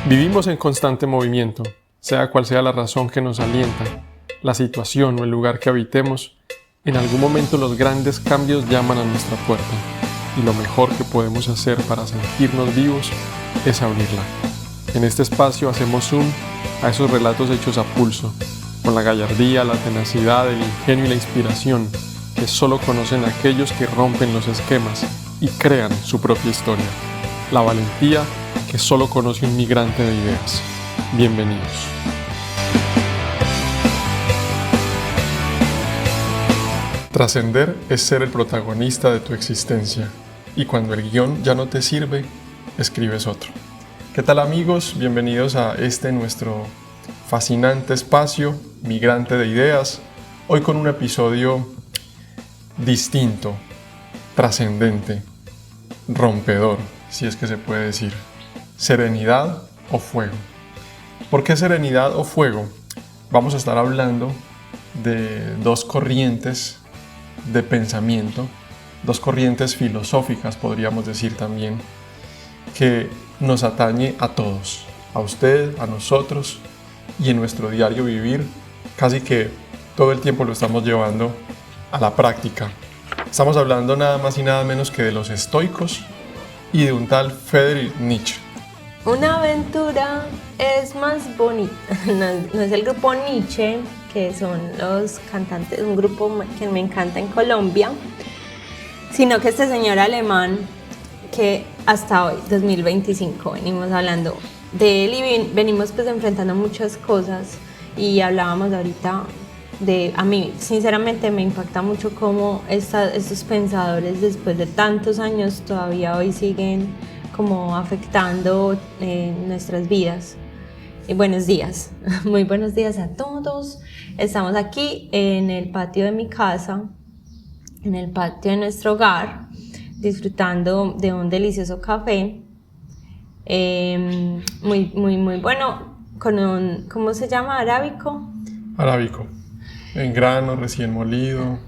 Vivimos en constante movimiento, sea cual sea la razón que nos alienta, la situación o el lugar que habitemos, en algún momento los grandes cambios llaman a nuestra puerta y lo mejor que podemos hacer para sentirnos vivos es abrirla. En este espacio hacemos zoom a esos relatos hechos a pulso, con la gallardía, la tenacidad, el ingenio y la inspiración que solo conocen aquellos que rompen los esquemas y crean su propia historia. La valentía que solo conoce un migrante de ideas. Bienvenidos. Trascender es ser el protagonista de tu existencia, y cuando el guión ya no te sirve, escribes otro. ¿Qué tal, amigos? Bienvenidos a este nuestro fascinante espacio, Migrante de Ideas, hoy con un episodio distinto, trascendente, rompedor, si es que se puede decir. Serenidad o fuego. ¿Por qué serenidad o fuego? Vamos a estar hablando de dos corrientes de pensamiento, dos corrientes filosóficas, podríamos decir también, que nos atañe a todos, a usted, a nosotros, y en nuestro diario vivir, casi que todo el tiempo lo estamos llevando a la práctica. Estamos hablando nada más y nada menos que de los estoicos y de un tal Friedrich Nietzsche. Una aventura es más bonita, no es el grupo Nietzsche, que son los cantantes, un grupo que me encanta en Colombia, sino que este señor alemán que hasta hoy, 2025, venimos hablando de él y venimos pues enfrentando muchas cosas y hablábamos ahorita de, a mí sinceramente me impacta mucho cómo estos pensadores después de tantos años todavía hoy siguen como afectando nuestras vidas. Y buenos días, muy buenos días a todos. Estamos aquí en el patio de mi casa, en el patio de nuestro hogar, disfrutando de un delicioso café, muy bueno, con un, ¿cómo se llama? Arábico. Arábico, en grano, recién molido,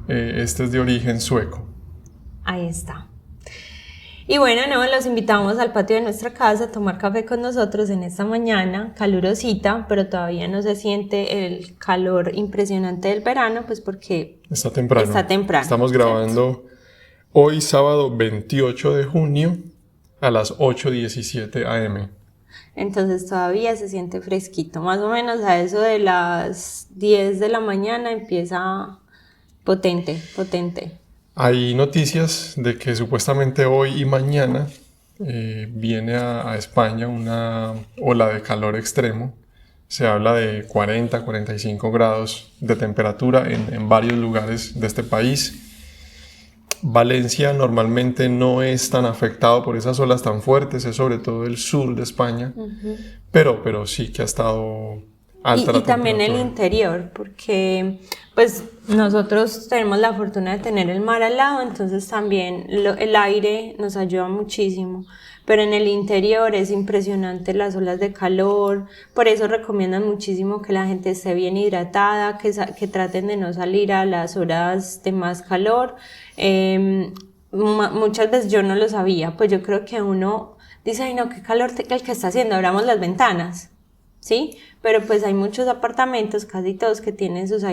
este es de origen sueco. Ahí está. Y bueno, los invitamos al patio de nuestra casa a tomar café con nosotros en esta mañana, calurosita, pero todavía no se siente el calor impresionante del verano, pues porque está temprano. Estamos grabando hoy sábado 28 de junio a las 8:17 am. Entonces todavía se siente fresquito, más o menos a eso de las 10 de la mañana empieza potente. Hay noticias de que supuestamente hoy y mañana viene a España una ola de calor extremo. Se habla de 40, 45 grados de temperatura en varios lugares de este país. Valencia normalmente no es tan afectado por esas olas tan fuertes, es sobre todo el sur de España, pero sí que ha estado alta la y también temperatura. el interior, porque pues nosotros tenemos la fortuna de tener el mar al lado, entonces también el aire nos ayuda muchísimo, pero en el interior es impresionante las olas de calor, por eso recomiendan muchísimo que la gente esté bien hidratada, que traten de no salir a las horas de más calor. Muchas veces yo no lo sabía, pues yo creo que uno dice, ay no, qué calor el que está haciendo, abramos las ventanas, ¿sí? Pero pues hay muchos apartamentos, casi todos, que tienen su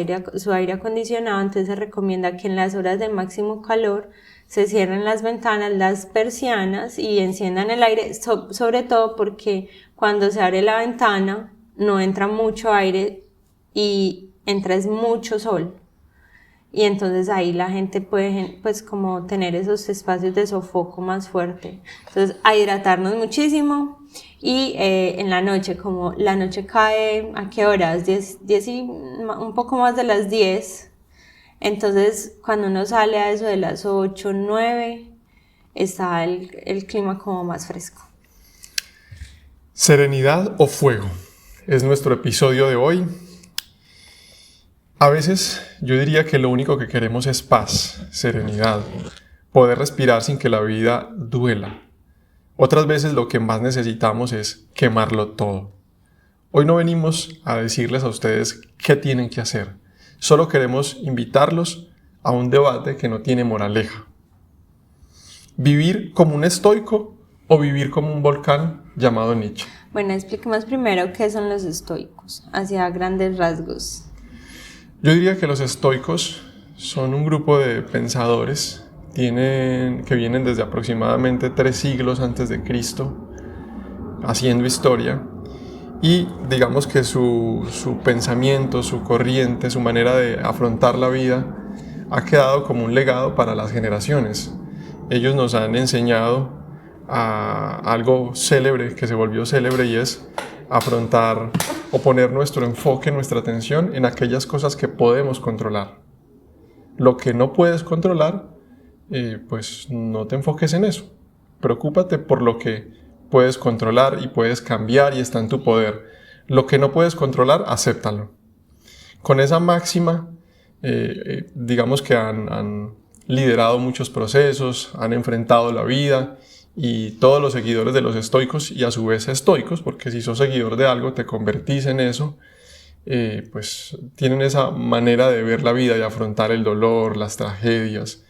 aire acondicionado, entonces se recomienda que en las horas de máximo calor se cierren las ventanas, las persianas y enciendan el aire, sobre todo porque cuando se abre la ventana no entra mucho aire y entra mucho sol. Y entonces ahí la gente puede pues como tener esos espacios de sofoco más fuerte. Entonces a hidratarnos muchísimo y en la noche, como la noche cae, ¿a qué horas? 10 y un poco más de las 10. Entonces cuando uno sale a eso de las 8, 9, está el clima como más fresco. Serenidad o fuego es nuestro episodio de hoy. A veces yo diría que lo único que queremos es paz, serenidad, poder respirar sin que la vida duela. Otras veces lo que más necesitamos es quemarlo todo. Hoy no venimos a decirles a ustedes qué tienen que hacer, solo queremos invitarlos a un debate que no tiene moraleja. ¿Vivir como un estoico o vivir como un volcán llamado Nietzsche? Bueno, expliquemos primero qué son los estoicos, hacia grandes rasgos. Yo diría que los estoicos son un grupo de pensadores que vienen desde aproximadamente 3 siglos antes de Cristo, haciendo historia, y digamos que su pensamiento, su corriente, su manera de afrontar la vida ha quedado como un legado para las generaciones. Ellos nos han enseñado a algo célebre, que se volvió célebre, y es afrontar o poner nuestro enfoque, nuestra atención en aquellas cosas que podemos controlar. Lo que no puedes controlar, pues no te enfoques en eso. Preocúpate por lo que puedes controlar y puedes cambiar y está en tu poder. Lo que no puedes controlar, acéptalo. Con esa máxima, digamos que han liderado muchos procesos, han enfrentado la vida, y todos los seguidores de los estoicos, y a su vez estoicos, porque si sos seguidor de algo te convertís en eso, pues tienen esa manera de ver la vida y afrontar el dolor, las tragedias.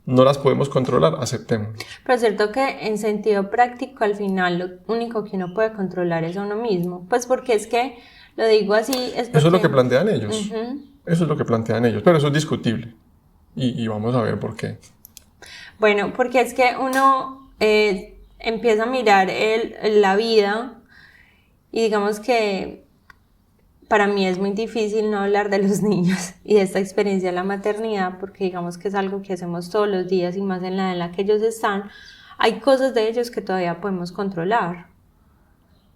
No las podemos controlar, aceptemos. Pero es cierto que en sentido práctico al final lo único que uno puede controlar es a uno mismo, pues porque es que, lo digo así, es porque... Eso es lo que plantean ellos, eso es lo que plantean ellos, pero eso es discutible, y vamos a ver por qué. Bueno, porque es que uno empieza a mirar la vida y digamos que para mí es muy difícil no hablar de los niños y de esta experiencia de la maternidad, porque digamos que es algo que hacemos todos los días y más en la en la que ellos están. Hay cosas de ellos que todavía podemos controlar.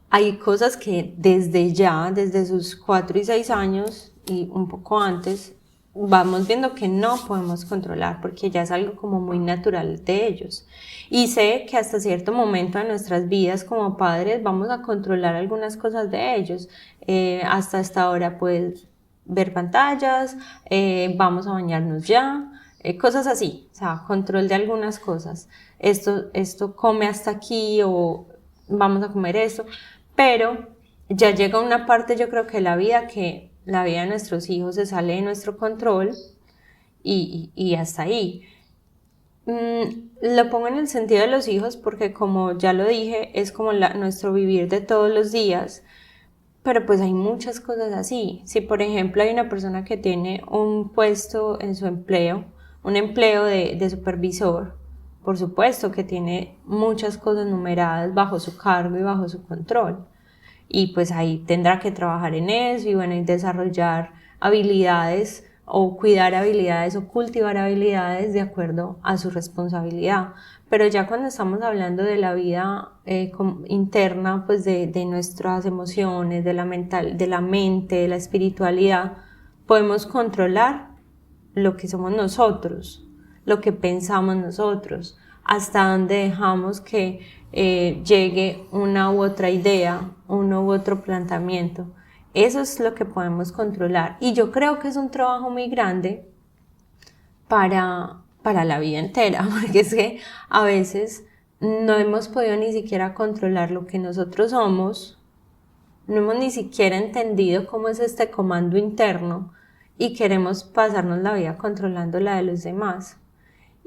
Hay cosas que desde sus 4 y 6 años y un poco antes, vamos viendo que no podemos controlar porque ya es algo como muy natural de ellos. Y sé que hasta cierto momento de nuestras vidas como padres vamos a controlar algunas cosas de ellos. Hasta esta hora pues ver pantallas, vamos a bañarnos ya, cosas así, o sea, control de algunas cosas. Esto come hasta aquí o vamos a comer esto, pero ya llega una parte yo creo que la vida de nuestros hijos se sale de nuestro control y hasta ahí. Lo pongo en el sentido de los hijos porque como ya lo dije, es como nuestro vivir de todos los días, pero pues hay muchas cosas así. Si por ejemplo hay una persona que tiene un puesto en su empleo, un empleo de supervisor, por supuesto que tiene muchas cosas numeradas bajo su cargo y bajo su control. Y pues ahí tendrá que trabajar en eso y bueno, y desarrollar habilidades o cuidar habilidades o cultivar habilidades de acuerdo a su responsabilidad. Pero ya cuando estamos hablando de la vida interna, pues de nuestras emociones, de la mente, de la espiritualidad, podemos controlar lo que somos nosotros, lo que pensamos nosotros, hasta dónde dejamos que llegue una u otra idea, uno u otro planteamiento. Eso es lo que podemos controlar. Y yo creo que es un trabajo muy grande para la vida entera, porque es que a veces no hemos podido ni siquiera controlar lo que nosotros somos, no hemos ni siquiera entendido cómo es este comando interno y queremos pasarnos la vida controlando la de los demás.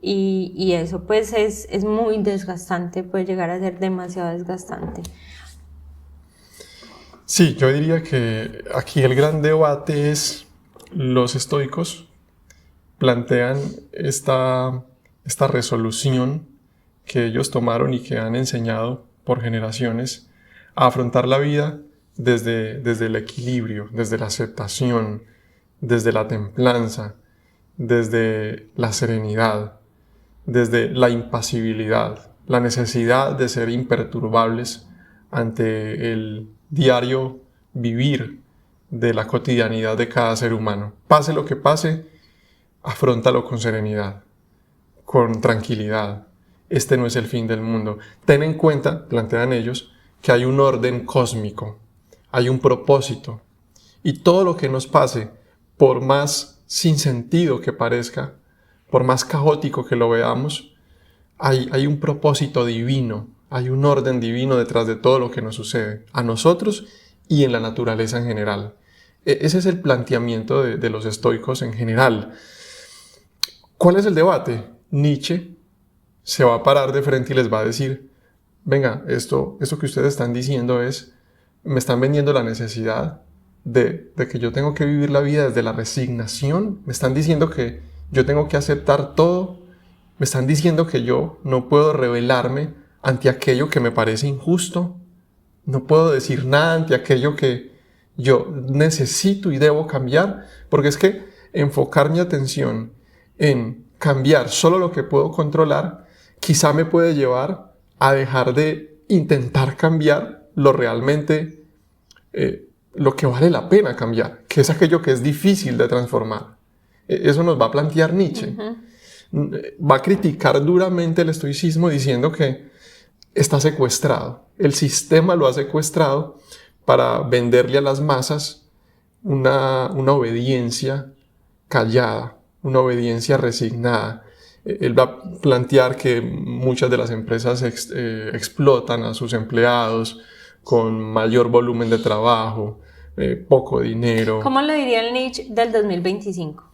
Y eso pues es muy desgastante, puede llegar a ser demasiado desgastante. Sí, yo diría que aquí el gran debate es: los estoicos plantean esta resolución que ellos tomaron y que han enseñado por generaciones a afrontar la vida desde el equilibrio, desde la aceptación, desde la templanza, desde la serenidad, desde la impasibilidad, la necesidad de ser imperturbables ante el diario vivir de la cotidianidad de cada ser humano. Pase lo que pase, afróntalo con serenidad, con tranquilidad. Este no es el fin del mundo. Ten en cuenta, plantean ellos, que hay un orden cósmico, hay un propósito, y todo lo que nos pase, por más sin sentido que parezca, por más caótico que lo veamos, hay un propósito divino, hay un orden divino detrás de todo lo que nos sucede, a nosotros y en la naturaleza en general. Ese es el planteamiento de los estoicos en general. ¿Cuál es el debate? Nietzsche se va a parar de frente y les va a decir: venga, esto que ustedes están diciendo me están vendiendo la necesidad de que yo tengo que vivir la vida desde la resignación, me están diciendo que yo tengo que aceptar todo, me están diciendo que yo no puedo rebelarme ante aquello que me parece injusto, no puedo decir nada ante aquello que yo necesito y debo cambiar, porque es que enfocar mi atención en cambiar solo lo que puedo controlar, quizá me puede llevar a dejar de intentar cambiar lo realmente, lo que vale la pena cambiar, que es aquello que es difícil de transformar. Eso nos va a plantear Nietzsche. Va a criticar duramente el estoicismo diciendo que está secuestrado. El sistema lo ha secuestrado para venderle a las masas una obediencia callada, una obediencia resignada. Él va a plantear que muchas de las empresas explotan a sus empleados con mayor volumen de trabajo, poco dinero. ¿Cómo lo diría el Nietzsche del 2025?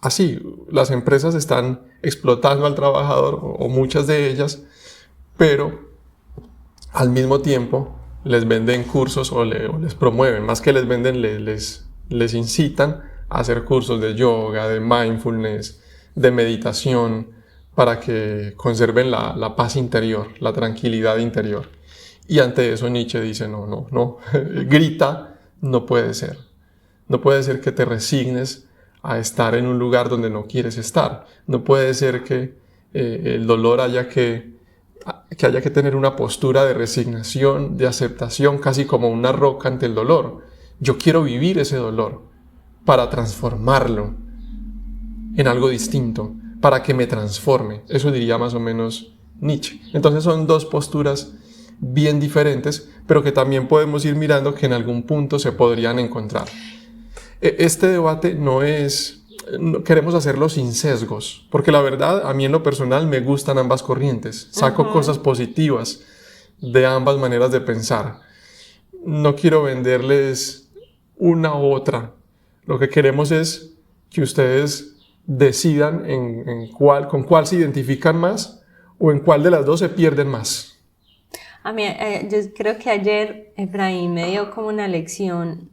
Así, las empresas están explotando al trabajador, o muchas de ellas, pero al mismo tiempo les venden cursos o les promueven, más que les venden, les incitan a hacer cursos de yoga, de mindfulness, de meditación, para que conserven la paz interior, la tranquilidad interior. Y ante eso Nietzsche dice, no, grita, no puede ser. No puede ser que te resignes a estar en un lugar donde no quieres estar. No puede ser que el dolor haya que tener una postura de resignación, de aceptación, casi como una roca ante el dolor. Yo quiero vivir ese dolor para transformarlo en algo distinto, para que me transforme. Eso diría más o menos Nietzsche. Entonces son dos posturas bien diferentes, pero que también podemos ir mirando que en algún punto se podrían encontrar. Este debate queremos hacerlo sin sesgos, porque la verdad, a mí en lo personal me gustan ambas corrientes, saco cosas positivas de ambas maneras de pensar. No quiero venderles una u otra, lo que queremos es que ustedes decidan con cuál se identifican más o en cuál de las dos se pierden más. A mí, yo creo que ayer Efraín me dio como una lección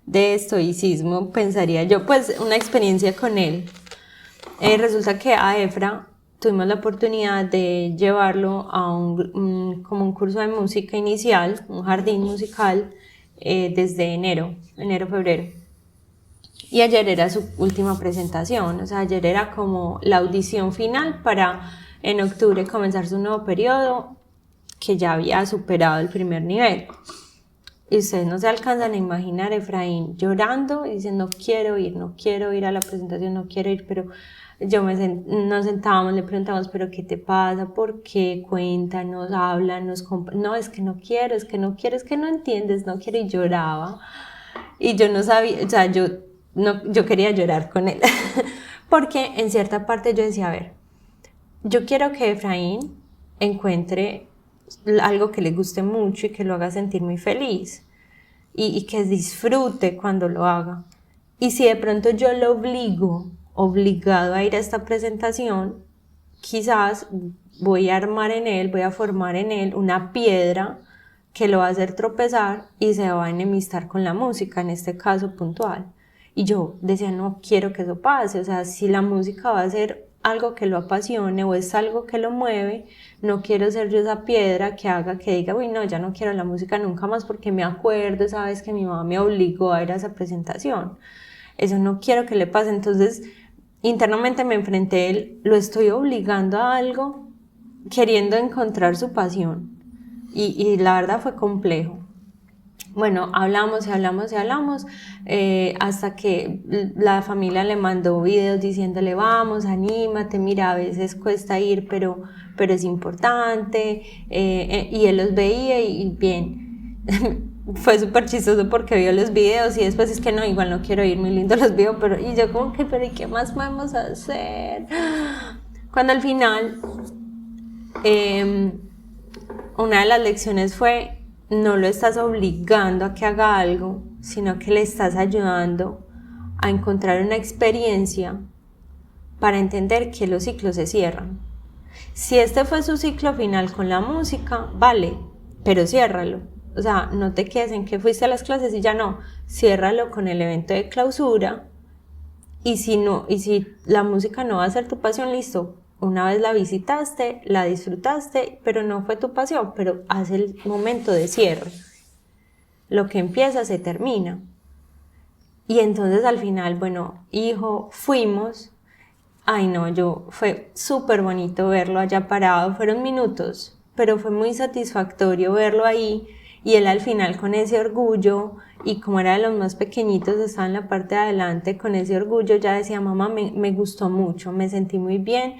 de estoicismo, pensaría yo, pues una experiencia con él. Resulta que a Efra tuvimos la oportunidad de llevarlo a como un curso de música inicial, un jardín musical, desde enero, febrero. Y ayer era su última presentación, o sea, ayer era como la audición final para en octubre comenzar su nuevo periodo, que ya había superado el primer nivel. Y ustedes no se alcanzan a imaginar Efraín llorando y diciendo no quiero ir a la presentación, no quiero ir, pero nos sentábamos, le preguntamos, pero ¿qué te pasa? ¿Por qué? Cuéntanos, háblanos, no, es que no quiero, es que no entiendes, no quiero, y lloraba. Y yo no sabía, o sea, yo quería llorar con él, porque en cierta parte yo decía, a ver, yo quiero que Efraín encuentre algo que le guste mucho y que lo haga sentir muy feliz y que disfrute cuando lo haga. Y si de pronto yo lo obligado a ir a esta presentación, quizás voy a formar en él una piedra que lo va a hacer tropezar y se va a enemistar con la música, en este caso puntual. Y yo decía, no quiero que eso pase, o sea, si la música va a ser algo que lo apasione o es algo que lo mueve, no quiero ser yo esa piedra que haga que diga, uy, no, ya no quiero la música nunca más porque me acuerdo esa vez que mi mamá me obligó a ir a esa presentación. Eso no quiero que le pase. Entonces, internamente me enfrenté lo estoy obligando a algo, queriendo encontrar su pasión. Y la verdad fue complejo. Bueno, hablamos, hasta que la familia le mandó videos diciéndole, vamos, anímate, mira, a veces cuesta ir, pero es importante, y él los veía y bien. Fue súper chistoso porque vio los videos y después es que no, igual no quiero ir, muy lindo los veo, y yo como que, pero ¿y qué más podemos hacer? Cuando al final, una de las lecciones fue, no lo estás obligando a que haga algo, sino que le estás ayudando a encontrar una experiencia para entender que los ciclos se cierran. Si este fue su ciclo final con la música, vale, pero ciérralo. O sea, no te quedes en que fuiste a las clases y ya no. Ciérralo con el evento de clausura. Y si no, y si la música no va a ser tu pasión, listo. Una vez la visitaste, la disfrutaste, pero no fue tu pasión, pero haz el momento de cierre. Lo que empieza se termina. Y entonces al final, bueno, hijo, fuimos. Ay no, fue súper bonito verlo allá parado, fueron minutos, pero fue muy satisfactorio verlo ahí y él al final con ese orgullo y como era de los más pequeñitos, estaba en la parte de adelante con ese orgullo, ya decía, mamá, me gustó mucho, me sentí muy bien,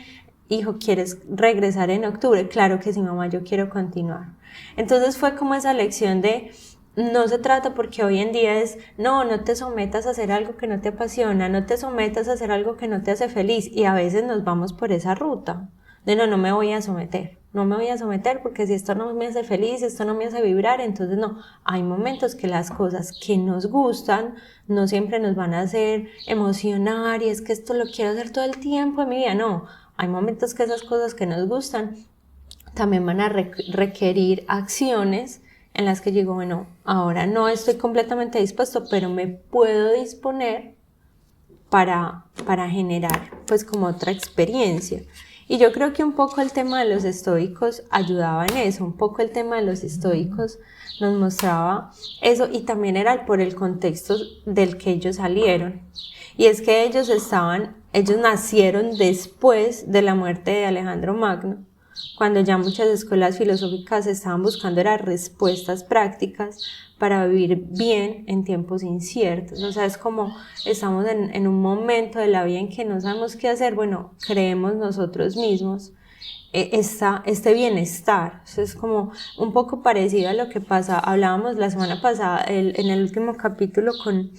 hijo, ¿quieres regresar en octubre? Claro que sí, mamá, yo quiero continuar. Entonces fue como esa lección de... No se trata porque hoy en día es, no te sometas a hacer algo que no te apasiona, no te sometas a hacer algo que no te hace feliz y a veces nos vamos por esa ruta de no me voy a someter, no me voy a someter porque si esto no me hace feliz, esto no me hace vibrar, entonces no, hay momentos que las cosas que nos gustan no siempre nos van a hacer emocionar y es que esto lo quiero hacer todo el tiempo en mi vida, no, hay momentos que esas cosas que nos gustan también van a requerir acciones en las que digo, bueno, ahora no estoy completamente dispuesto, pero me puedo disponer para generar pues como otra experiencia. Y yo creo que un poco el tema de los estoicos ayudaba en eso, un poco el tema de los estoicos nos mostraba eso y también era por el contexto del que ellos salieron. Y es que ellos nacieron después de la muerte de Alejandro Magno, cuando ya muchas escuelas filosóficas estaban buscando respuestas prácticas para vivir bien en tiempos inciertos. O sea, es como estamos en un momento de la vida en que no sabemos qué hacer, bueno, creemos nosotros mismos este bienestar. O sea, es como un poco parecido a lo que pasa, hablábamos la semana pasada en el último capítulo con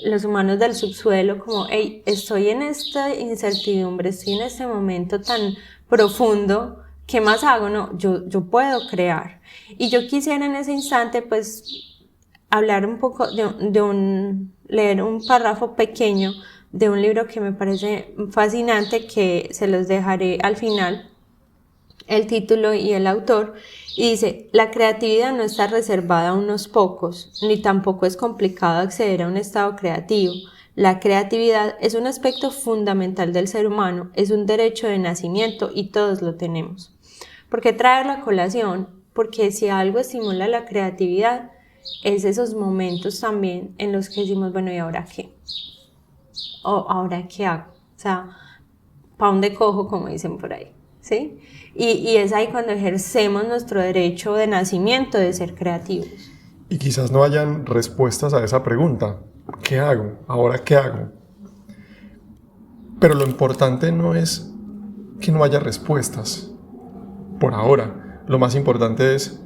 los humanos del subsuelo, como, hey, estoy en esta incertidumbre, estoy en este momento tan profundo, ¿qué más hago? No, yo puedo crear. Y yo quisiera en ese instante, pues, hablar un poco leer un párrafo pequeño de un libro que me parece fascinante, que se los dejaré al final, el título y el autor, y dice, la creatividad no está reservada a unos pocos, ni tampoco es complicado acceder a un estado creativo. La creatividad es un aspecto fundamental del ser humano, es un derecho de nacimiento y todos lo tenemos. ¿Por qué traerlo a colación? Porque si algo estimula la creatividad, es esos momentos también en los que decimos, bueno, ¿y ahora qué? ¿O ahora qué hago? O sea, ¿pa' dónde cojo? Como dicen por ahí, ¿sí? Y es ahí cuando ejercemos nuestro derecho de nacimiento de ser creativos. Y quizás no hayan respuestas a esa pregunta. ¿Qué hago? ¿Ahora qué hago? Pero lo importante no es que no haya respuestas. Por ahora, lo más importante es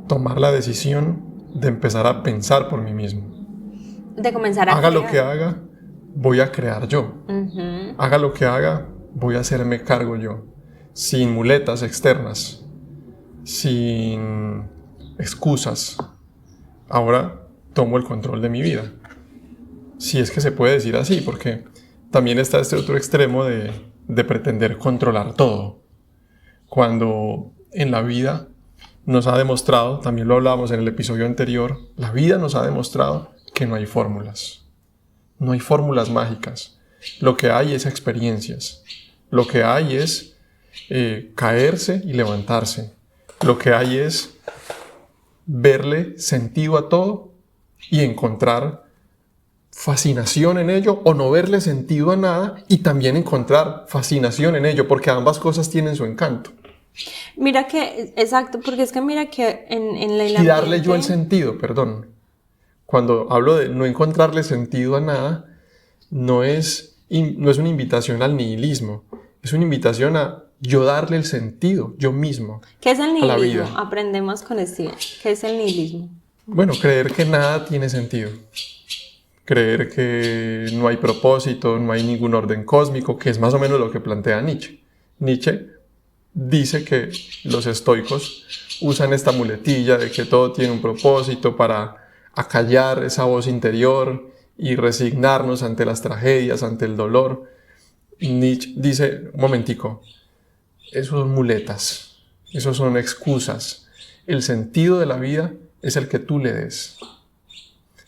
tomar la decisión de empezar a pensar por mí mismo. De comenzar a haga crear. Lo que haga, voy a crear yo. Uh-huh. Haga lo que haga, voy a hacerme cargo yo. Sin muletas externas. Sin excusas. Ahora tomo el control de mi vida. Si es que se puede decir así, porque también está este otro extremo de pretender controlar todo. Cuando en la vida nos ha demostrado, también lo hablábamos en el episodio anterior, la vida nos ha demostrado que no hay fórmulas. No hay fórmulas mágicas. Lo que hay es experiencias. Lo que hay es caerse y levantarse. Lo que hay es verle sentido a todo y encontrar fascinación en ello, o no verle sentido a nada y también encontrar fascinación en ello, porque ambas cosas tienen su encanto. Mira que, exacto, porque es que mira que en la... Y darle yo el sentido, perdón. Cuando hablo de no encontrarle sentido a nada, no es una invitación al nihilismo, es una invitación a yo darle el sentido, yo mismo. ¿Qué es el nihilismo? A la vida. Aprendemos con Steven. ¿Qué es el nihilismo? Bueno, creer que nada tiene sentido. Creer que no hay propósito, no hay ningún orden cósmico, que es más o menos lo que plantea Nietzsche. Nietzsche dice que los estoicos usan esta muletilla de que todo tiene un propósito para acallar esa voz interior y resignarnos ante las tragedias, ante el dolor. Nietzsche dice, un momentico, Eso son muletas, eso son excusas. El sentido de la vida es el que tú le des.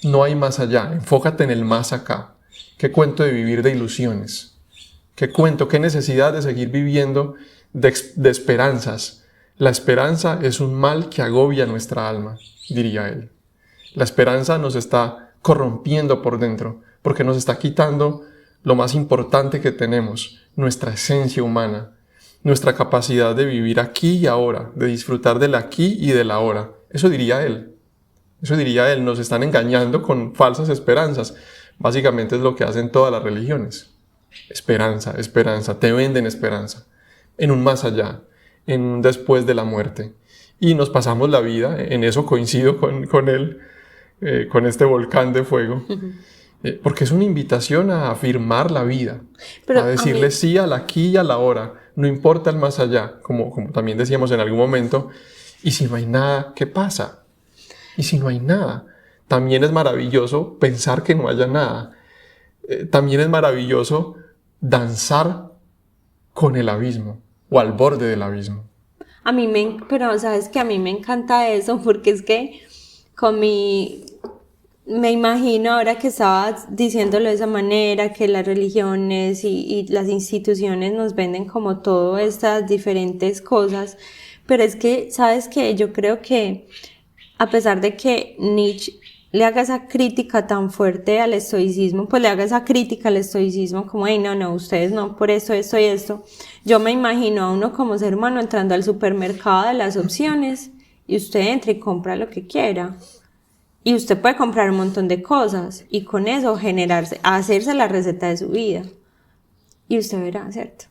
No hay más allá, enfócate en el más acá. ¿Qué cuento de vivir de ilusiones? ¿Qué cuento, qué necesidad de seguir viviendo de esperanzas? La esperanza es un mal que agobia nuestra alma, diría él. La esperanza nos está corrompiendo por dentro, porque nos está quitando lo más importante que tenemos, nuestra esencia humana, nuestra capacidad de vivir aquí y ahora, de disfrutar del aquí y del ahora. Eso diría él. Eso diría él, nos están engañando con falsas esperanzas. Básicamente es lo que hacen todas las religiones. Esperanza, esperanza, te venden esperanza. En un más allá, en un después de la muerte. Y nos pasamos la vida, en eso coincido con él, con este volcán de fuego, porque es una invitación a afirmar la vida, a decirle sí al aquí y a la ahora, no importa el más allá, como también decíamos en algún momento, y si no hay nada, ¿qué pasa? Y si no hay nada, también es maravilloso pensar que no haya nada. También es maravilloso danzar con el abismo o al borde del abismo. Pero sabes que a mí me encanta eso porque es que me imagino ahora que estabas diciéndolo de esa manera, que las religiones y las instituciones nos venden como todas estas diferentes cosas, pero es que, ¿sabes qué? Yo creo que a pesar de que Nietzsche le haga esa crítica tan fuerte al estoicismo, pues le haga esa crítica al estoicismo como, hey, no, ustedes no, por esto y esto. Yo me imagino a uno como ser humano entrando al supermercado de las opciones y usted entra y compra lo que quiera. Y usted puede comprar un montón de cosas y con eso hacerse la receta de su vida. Y usted verá, ¿cierto?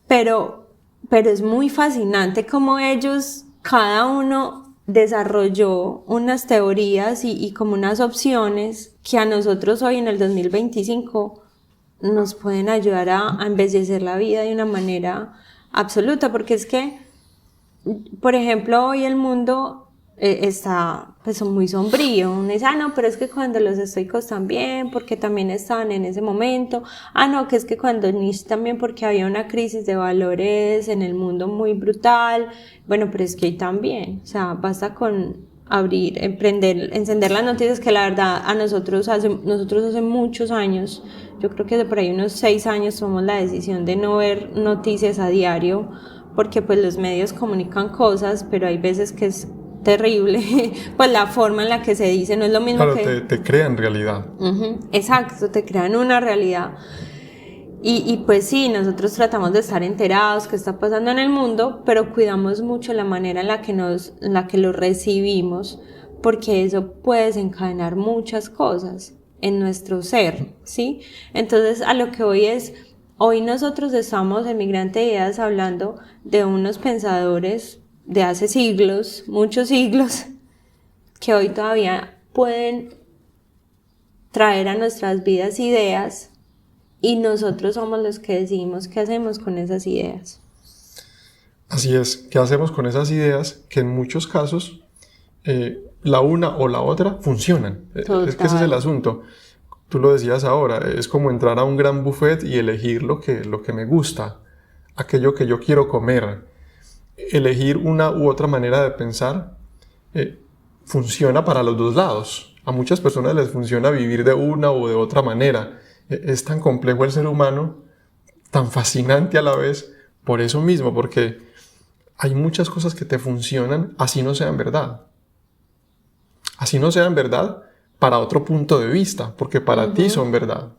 Pero es muy fascinante cómo ellos, cada uno desarrolló unas teorías y como unas opciones que a nosotros hoy en el 2025 nos pueden ayudar a embellecer la vida de una manera absoluta, porque es que, por ejemplo, hoy el mundo está pues muy sombrío. Uno dice, no, pero es que cuando los estoicos también, porque también estaban en ese momento. No, que es que cuando Nietzsche también, porque había una crisis de valores en el mundo muy brutal. Bueno, pero es que hoy también, o sea, basta con encender las noticias, que la verdad a nosotros hace muchos años, yo creo que de por ahí unos 6 años tomamos la decisión de no ver noticias a diario, porque pues los medios comunican cosas, pero hay veces que es terrible, pues la forma en la que se dice no es lo mismo. Claro, que te crean realidad. Exacto, te crean una realidad. Y pues sí, nosotros tratamos de estar enterados qué está pasando en el mundo, pero cuidamos mucho la manera en la que lo recibimos, porque eso puede desencadenar muchas cosas en nuestro ser, ¿sí? Entonces, a lo que hoy nosotros estamos en Migrante de Ideas hablando de unos pensadores de hace siglos, muchos siglos, que hoy todavía pueden traer a nuestras vidas ideas y nosotros somos los que decidimos qué hacemos con esas ideas. Así es, ¿qué hacemos con esas ideas que en muchos casos la una o la otra funcionan? Total. Es que ese es el asunto. Tú lo decías ahora, es como entrar a un gran buffet y elegir lo que me gusta, aquello que yo quiero comer. Elegir una u otra manera de pensar funciona para los dos lados. A muchas personas les funciona vivir de una o de otra manera. Es tan complejo el ser humano, tan fascinante a la vez, por eso mismo, porque hay muchas cosas que te funcionan así no sean verdad. Así no sean verdad para otro punto de vista, porque para ti son verdad.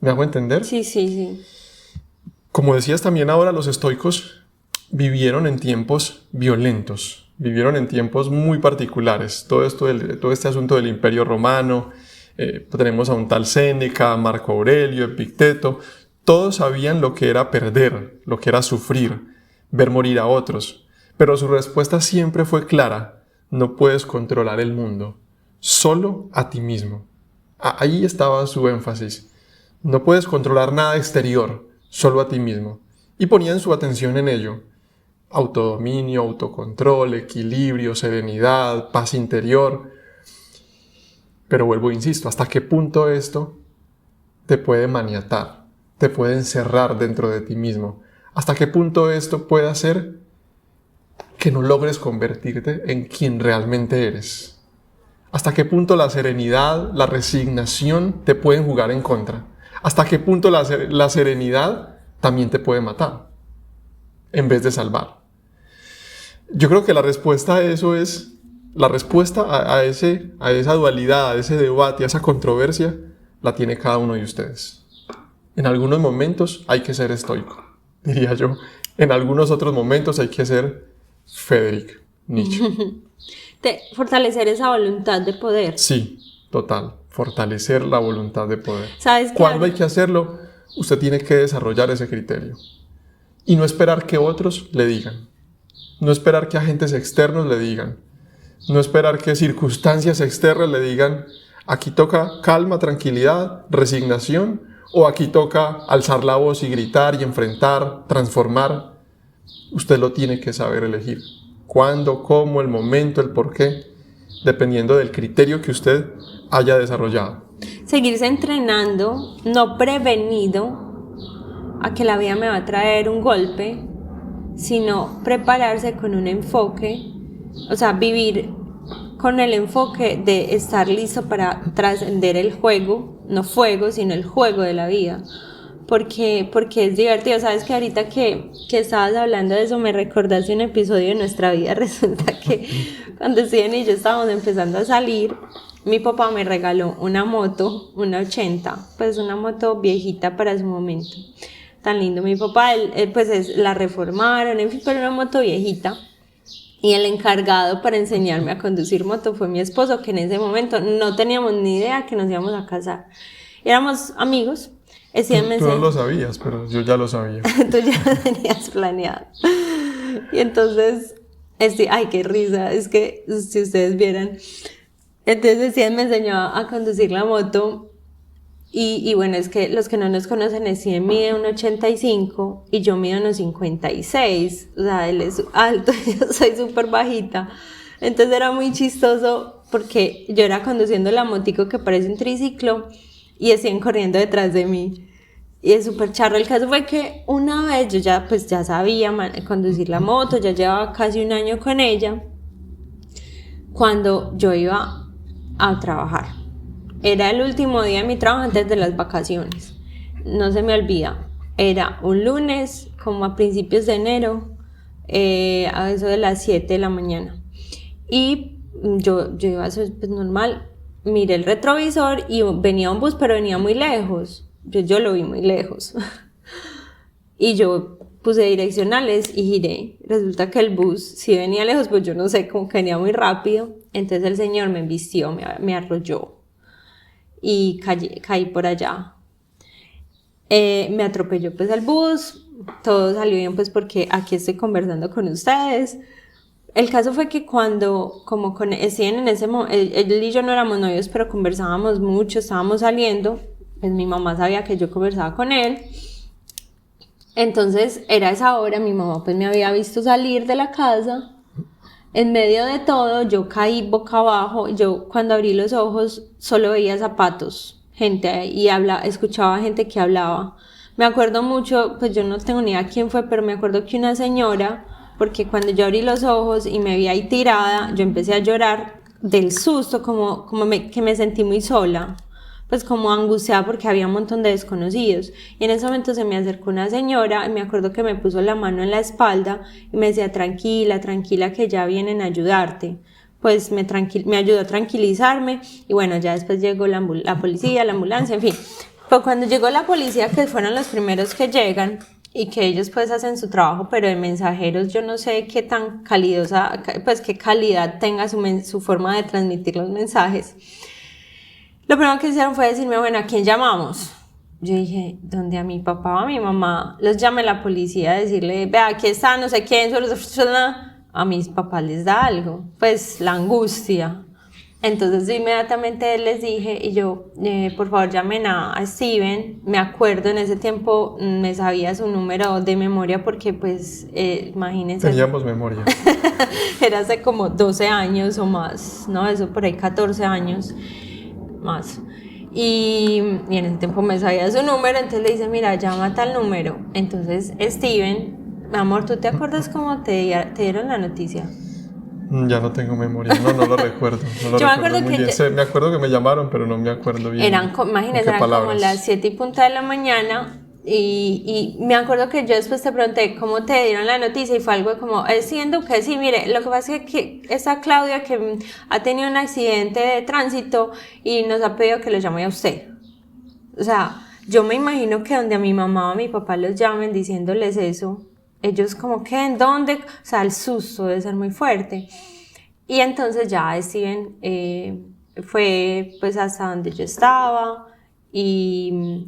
¿Me hago entender? Sí. Como decías también ahora, los estoicos vivieron en tiempos violentos, vivieron en tiempos muy particulares. Todo este asunto del Imperio Romano, tenemos a un tal Séneca, Marco Aurelio, Epicteto, todos sabían lo que era perder, lo que era sufrir, ver morir a otros, pero su respuesta siempre fue clara: no puedes controlar el mundo, solo a ti mismo. Ahí estaba su énfasis. No puedes controlar nada exterior, solo a ti mismo. Y ponían su atención en ello. Autodominio, autocontrol, equilibrio, serenidad, paz interior. Pero vuelvo e insisto, ¿hasta qué punto esto te puede maniatar? Te puede encerrar dentro de ti mismo. ¿Hasta qué punto esto puede hacer que no logres convertirte en quien realmente eres? ¿Hasta qué punto la serenidad, la resignación te pueden jugar en contra? ¿Hasta qué punto la serenidad también te puede matar en vez de salvar? Yo creo que la respuesta a eso es, la respuesta a esa dualidad, a ese debate, a esa controversia, la tiene cada uno de ustedes. En algunos momentos hay que ser estoico, diría yo. En algunos otros momentos hay que ser Friedrich Nietzsche. Fortalecer esa voluntad de poder. Sí, total. Fortalecer la voluntad de poder. ¿Sabes qué? ¿Cuándo hay que hacerlo? Usted tiene que desarrollar ese criterio. Y no esperar que otros le digan. No esperar que agentes externos le digan. No esperar que circunstancias externas le digan, aquí toca calma, tranquilidad, resignación, o aquí toca alzar la voz y gritar y enfrentar, transformar. Usted lo tiene que saber elegir. Cuándo, cómo, el momento, el porqué, dependiendo del criterio que usted haya desarrollado. Seguirse entrenando, no prevenido a que la vida me va a traer un golpe, sino prepararse con un enfoque, o sea, vivir con el enfoque de estar listo para trascender el juego, no fuego, sino el juego de la vida. Porque es divertido. Sabes que ahorita que estabas hablando de eso me recordaste un episodio de nuestra vida. Resulta que cuando Steven y yo estábamos empezando a salir, mi papá me regaló una moto, una 80, pues una moto viejita para su momento. Tan lindo. Mi papá, él pues la reformaron, en fin, pero una moto viejita. Y el encargado para enseñarme a conducir moto fue mi esposo, que en ese momento no teníamos ni idea que nos íbamos a casar. Éramos amigos. Tú no lo sabías, pero yo ya lo sabía. Tú ya lo tenías planeado. Y entonces, ay, qué risa, es que si ustedes vieran. Entonces, Steven me enseñó a conducir la moto. Y bueno, es que los que no nos conocen, Steven mide 1,85 y yo mido 1,56. O sea, él es alto y yo soy súper bajita. Entonces era muy chistoso porque yo era conduciendo la motico que parece un triciclo y Steven corriendo detrás de mí. Y es súper charro. El caso fue que una vez yo ya sabía conducir la moto, ya llevaba casi un año con ella, cuando yo iba a trabajar. Era el último día de mi trabajo antes de las vacaciones. No se me olvida. Era un lunes, como a principios de enero, a eso de las 7 de la mañana. Y yo iba a ser pues, normal. Miré el retrovisor y venía un bus, pero venía muy lejos. Yo lo vi muy lejos. Y yo puse direccionales y giré. Resulta que el bus, si venía lejos, pues yo no sé, como que venía muy rápido. Entonces el señor me embistió, me arrolló. Y caí por allá. Me atropelló pues el bus. Todo salió bien pues porque aquí estoy conversando con ustedes. El caso fue que cuando, como con Steven en ese momento, él y yo no éramos novios, pero conversábamos mucho, estábamos saliendo, pues mi mamá sabía que yo conversaba con él. Entonces era esa hora, mi mamá pues me había visto salir de la casa. En medio de todo yo caí boca abajo. Yo cuando abrí los ojos solo veía zapatos, gente, y escuchaba gente que hablaba. Me acuerdo mucho, pues yo no tengo ni idea quién fue, pero me acuerdo que una señora, porque cuando yo abrí los ojos y me vi ahí tirada, yo empecé a llorar del susto, que me sentí muy sola, pues como angustiada porque había un montón de desconocidos. Y en ese momento se me acercó una señora y me acuerdo que me puso la mano en la espalda y me decía, tranquila, que ya vienen a ayudarte. Pues me ayudó a tranquilizarme y bueno, ya después llegó la policía, la ambulancia, en fin. Pero cuando llegó la policía, que fueron los primeros que llegan, y que ellos pues hacen su trabajo, pero de mensajeros yo no sé qué tan calidosa, pues qué calidad tenga su forma de transmitir los mensajes. Lo primero que hicieron fue decirme, bueno, ¿a quién llamamos? Yo dije, ¿dónde? ¿A mi papá o a mi mamá? Los llamé a la policía a decirle, vea, aquí está, no sé quién, a mis papás les da algo, pues la angustia. Entonces inmediatamente les dije, y yo, por favor llamen a Steven. Me acuerdo en ese tiempo, me sabía su número de memoria porque pues, imagínense. Teníamos memoria. Era hace como 12 años o más, ¿no? Eso por ahí 14 años más. y en ese tiempo me sabía su número, entonces le dice, mira, llama a tal número. Entonces Steven, mi amor, ¿tú te acuerdas cómo te dieron la noticia? Ya no tengo memoria, no lo recuerdo. No lo Yo me recuerdo acuerdo muy que bien. Me acuerdo que me llamaron, pero no me acuerdo bien. Imagínense, ¿Qué eran como palabras? las 7:00 de la mañana. Y me acuerdo que yo después te pregunté cómo te dieron la noticia y fue algo como, siendo que sí, mire, lo que pasa es que esa Claudia que ha tenido un accidente de tránsito y nos ha pedido que lo llame a usted. O sea, yo me imagino que donde a mi mamá o a mi papá los llamen diciéndoles eso, ellos como que, ¿en dónde? O sea, el susto debe ser muy fuerte. Y entonces ya Steven fue pues hasta donde yo estaba y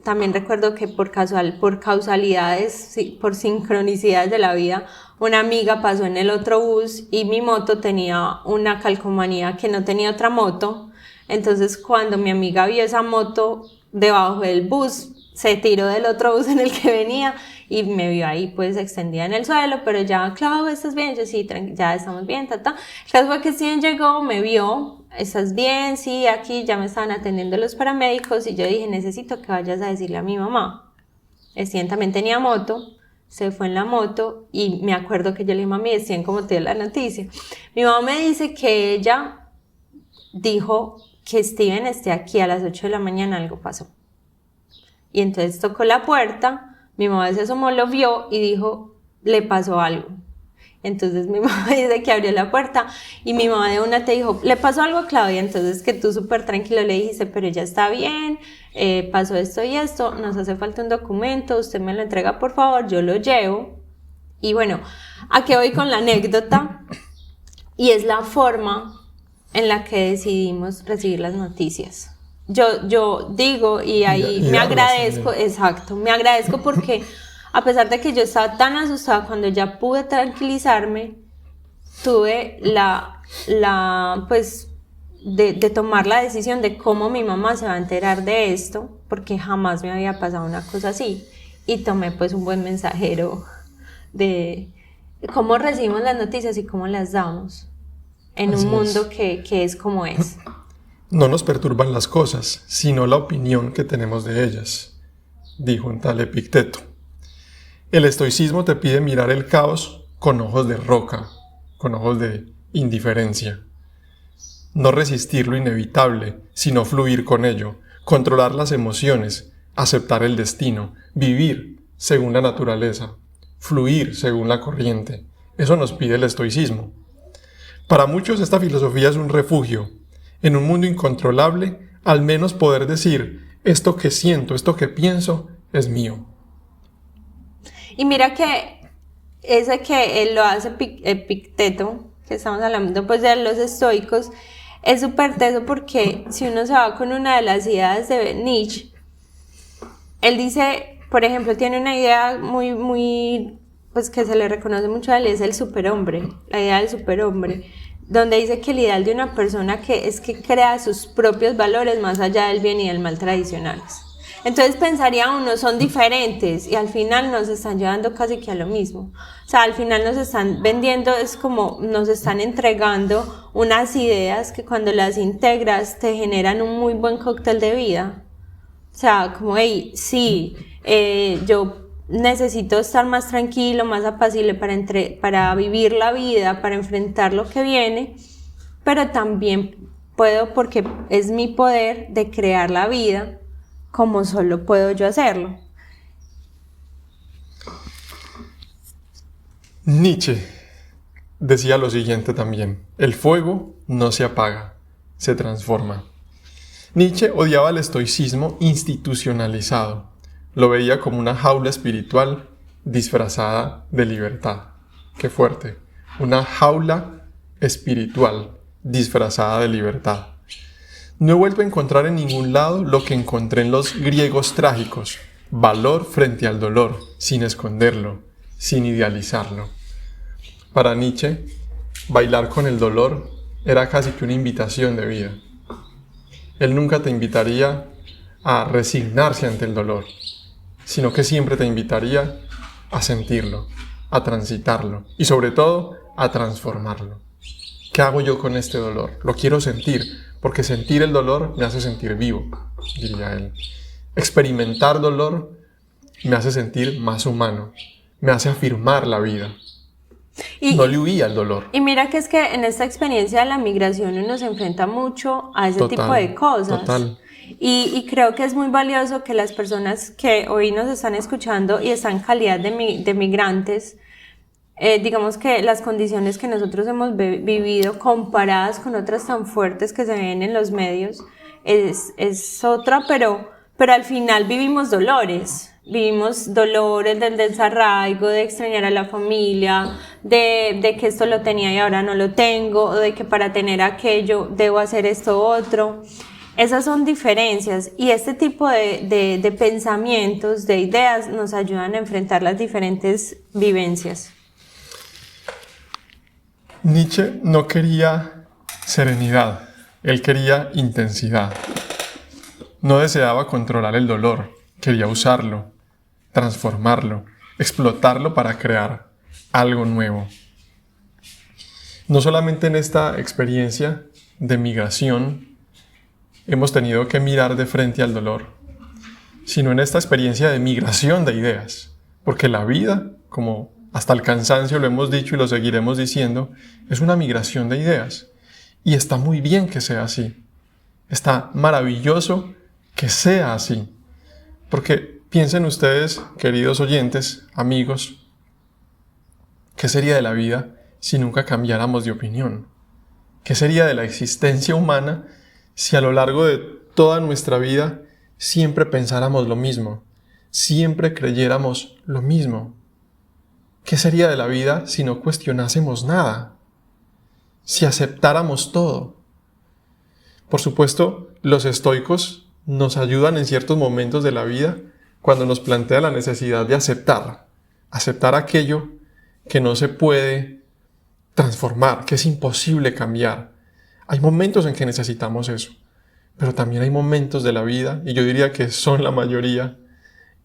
también recuerdo que por causalidades, sí, por sincronicidades de la vida, una amiga pasó en el otro bus y mi moto tenía una calcomanía que no tenía otra moto. Entonces cuando mi amiga vio esa moto debajo del bus, se tiró del otro bus en el que venía y me vio ahí pues extendida en el suelo, pero ya, Clau, ¿estás bien? Yo sí, ya estamos bien, El caso fue que Steven llegó, me vio, ¿estás bien? Sí, aquí ya me estaban atendiendo los paramédicos y yo dije, necesito que vayas a decirle a mi mamá. Steven también tenía moto, se fue en la moto y me acuerdo que yo le dije, mami, Steven, ¿cómo te dio la noticia? Mi mamá me dice que ella dijo que Steven esté aquí a las 8 de la mañana, algo pasó. Y entonces tocó la puerta, mi mamá se asomó, lo vio y dijo, le pasó algo. Entonces mi mamá dice que abrió la puerta y mi mamá de una te dijo, le pasó algo a Claudia. Entonces que tú súper tranquilo le dijiste, pero ella está bien, pasó esto y esto, nos hace falta un documento, usted me lo entrega por favor, yo lo llevo. Y bueno, aquí voy con la anécdota y es la forma en la que decidimos recibir las noticias. Yo digo y ahí me agradezco, exacto, me agradezco porque a pesar de que yo estaba tan asustada, cuando ya pude tranquilizarme, tuve pues de tomar la decisión de cómo mi mamá se va a enterar de esto, porque jamás me había pasado una cosa así, y tomé pues un buen mensajero de cómo recibimos las noticias y cómo las damos en un mundo que es como es. No nos perturban las cosas, sino la opinión que tenemos de ellas, dijo un tal Epicteto. El estoicismo te pide mirar el caos con ojos de roca, con ojos de indiferencia. No resistir lo inevitable, sino fluir con ello, controlar las emociones, aceptar el destino, vivir según la naturaleza, fluir según la corriente. Eso nos pide el estoicismo. Para muchos esta filosofía es un refugio. En un mundo incontrolable, al menos poder decir, esto que siento, esto que pienso, es mío. Y mira que ese que él lo hace Epicteto, que estamos hablando pues de los estoicos, es súper teso porque si uno se va con una de las ideas de Nietzsche, él dice, por ejemplo, tiene una idea muy, pues que se le reconoce mucho a él, es el superhombre, la idea del superhombre, donde dice que el ideal de una persona es que crea sus propios valores más allá del bien y del mal tradicionales. Entonces pensaría uno, son diferentes y al final nos están llevando casi que a lo mismo. O sea, al final nos están vendiendo, es como nos están entregando unas ideas que cuando las integras te generan un muy buen cóctel de vida. O sea, como, hey, sí, yo necesito estar más tranquilo, más apacible para vivir la vida, para enfrentar lo que viene, pero también puedo, porque es mi poder de crear la vida como solo puedo yo hacerlo. Nietzsche decía lo siguiente también: el fuego no se apaga, se transforma. Nietzsche odiaba el estoicismo institucionalizado. Lo veía como una jaula espiritual disfrazada de libertad. ¡Qué fuerte! Una jaula espiritual disfrazada de libertad. No he vuelto a encontrar en ningún lado lo que encontré en los griegos trágicos: valor frente al dolor, sin esconderlo, sin idealizarlo. Para Nietzsche, bailar con el dolor era casi que una invitación de vida. Él nunca te invitaría a resignarse ante el dolor, sino que siempre te invitaría a sentirlo, a transitarlo y sobre todo a transformarlo. ¿Qué hago yo con este dolor? Lo quiero sentir, porque sentir el dolor me hace sentir vivo, diría él. Experimentar dolor me hace sentir más humano, me hace afirmar la vida. No le huía al dolor. Y mira que es que en esta experiencia de la migración uno se enfrenta mucho a ese tipo de cosas. Total. Y creo que es muy valioso que las personas que hoy nos están escuchando y están en calidad de migrantes, digamos que las condiciones que nosotros hemos vivido comparadas con otras tan fuertes que se ven en los medios es otra, pero al final vivimos dolores del desarraigo, de extrañar a la familia, de que esto lo tenía y ahora no lo tengo, o de que para tener aquello debo hacer esto otro. Esas son diferencias y este tipo de pensamientos, de ideas, nos ayudan a enfrentar las diferentes vivencias. Nietzsche no quería serenidad, él quería intensidad. No deseaba controlar el dolor, quería usarlo, transformarlo, explotarlo para crear algo nuevo. No solamente en esta experiencia de migración hemos tenido que mirar de frente al dolor, sino en esta experiencia de migración de ideas, porque la vida, como hasta el cansancio lo hemos dicho y lo seguiremos diciendo, es una migración de ideas. Y está muy bien que sea así. Está maravilloso que sea así. Porque piensen ustedes, queridos oyentes, amigos, ¿qué sería de la vida si nunca cambiáramos de opinión? ¿Qué sería de la existencia humana si a lo largo de toda nuestra vida siempre pensáramos lo mismo, siempre creyéramos lo mismo? ¿Qué sería de la vida si no cuestionásemos nada? Si aceptáramos todo. Por supuesto, los estoicos nos ayudan en ciertos momentos de la vida cuando nos plantea la necesidad de aceptar aquello que no se puede transformar, que es imposible cambiar. Hay momentos en que necesitamos eso, pero también hay momentos de la vida, y yo diría que son la mayoría,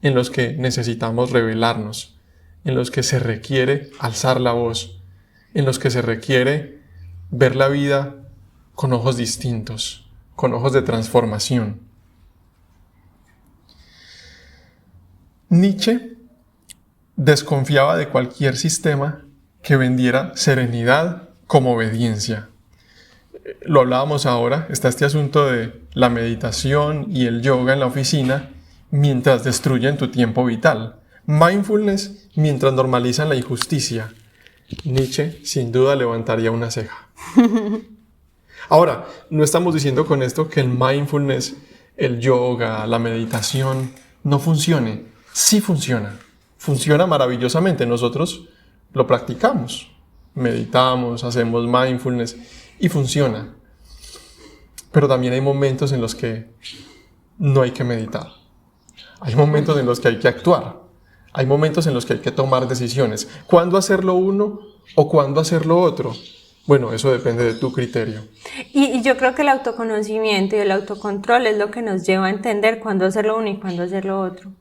en los que necesitamos rebelarnos, en los que se requiere alzar la voz, en los que se requiere ver la vida con ojos distintos, con ojos de transformación. Nietzsche desconfiaba de cualquier sistema que vendiera serenidad como obediencia. Lo hablábamos ahora, está este asunto de la meditación y el yoga en la oficina mientras destruyen tu tiempo vital. Mindfulness mientras normalizan la injusticia. Nietzsche sin duda levantaría una ceja. Ahora, no estamos diciendo con esto que el mindfulness, el yoga, la meditación no funcione. Sí funciona. Funciona maravillosamente. Nosotros lo practicamos. Meditamos, hacemos mindfulness y funciona. Pero también hay momentos en los que no hay que meditar. Hay momentos en los que hay que actuar. Hay momentos en los que hay que tomar decisiones. ¿Cuándo hacerlo uno o cuándo hacerlo otro? Bueno, eso depende de tu criterio. Y yo creo que el autoconocimiento y el autocontrol es lo que nos lleva a entender cuándo hacerlo uno y cuándo hacerlo otro.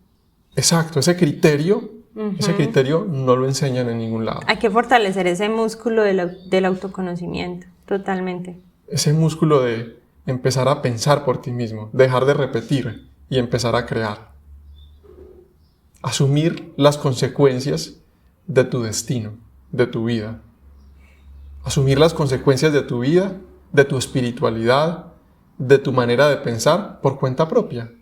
Exacto, ese criterio no lo enseñan en ningún lado. Hay que fortalecer ese músculo del autoconocimiento, totalmente. Ese músculo de empezar a pensar por ti mismo, dejar de repetir y empezar a crear. Asumir las consecuencias de tu destino, de tu vida. Asumir las consecuencias de tu vida, de tu espiritualidad, de tu manera de pensar por cuenta propia.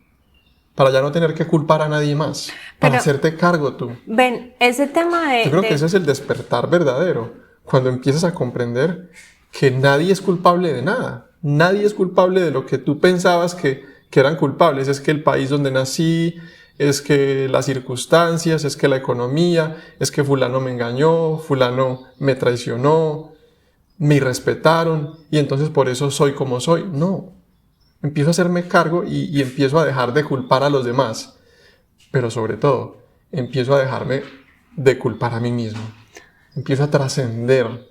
Para ya no tener que culpar a nadie más, para hacerte cargo tú. Ven, ese tema de... Yo creo que ese es el despertar verdadero, cuando empiezas a comprender que nadie es culpable de nada. Nadie es culpable de lo que tú pensabas que eran culpables. Es que el país donde nací, es que las circunstancias, es que la economía, es que fulano me engañó, fulano me traicionó, me irrespetaron y entonces por eso soy como soy. No, empiezo a hacerme cargo y empiezo a dejar de culpar a los demás, pero sobre todo empiezo a dejarme de culpar a mí mismo. Empiezo a trascender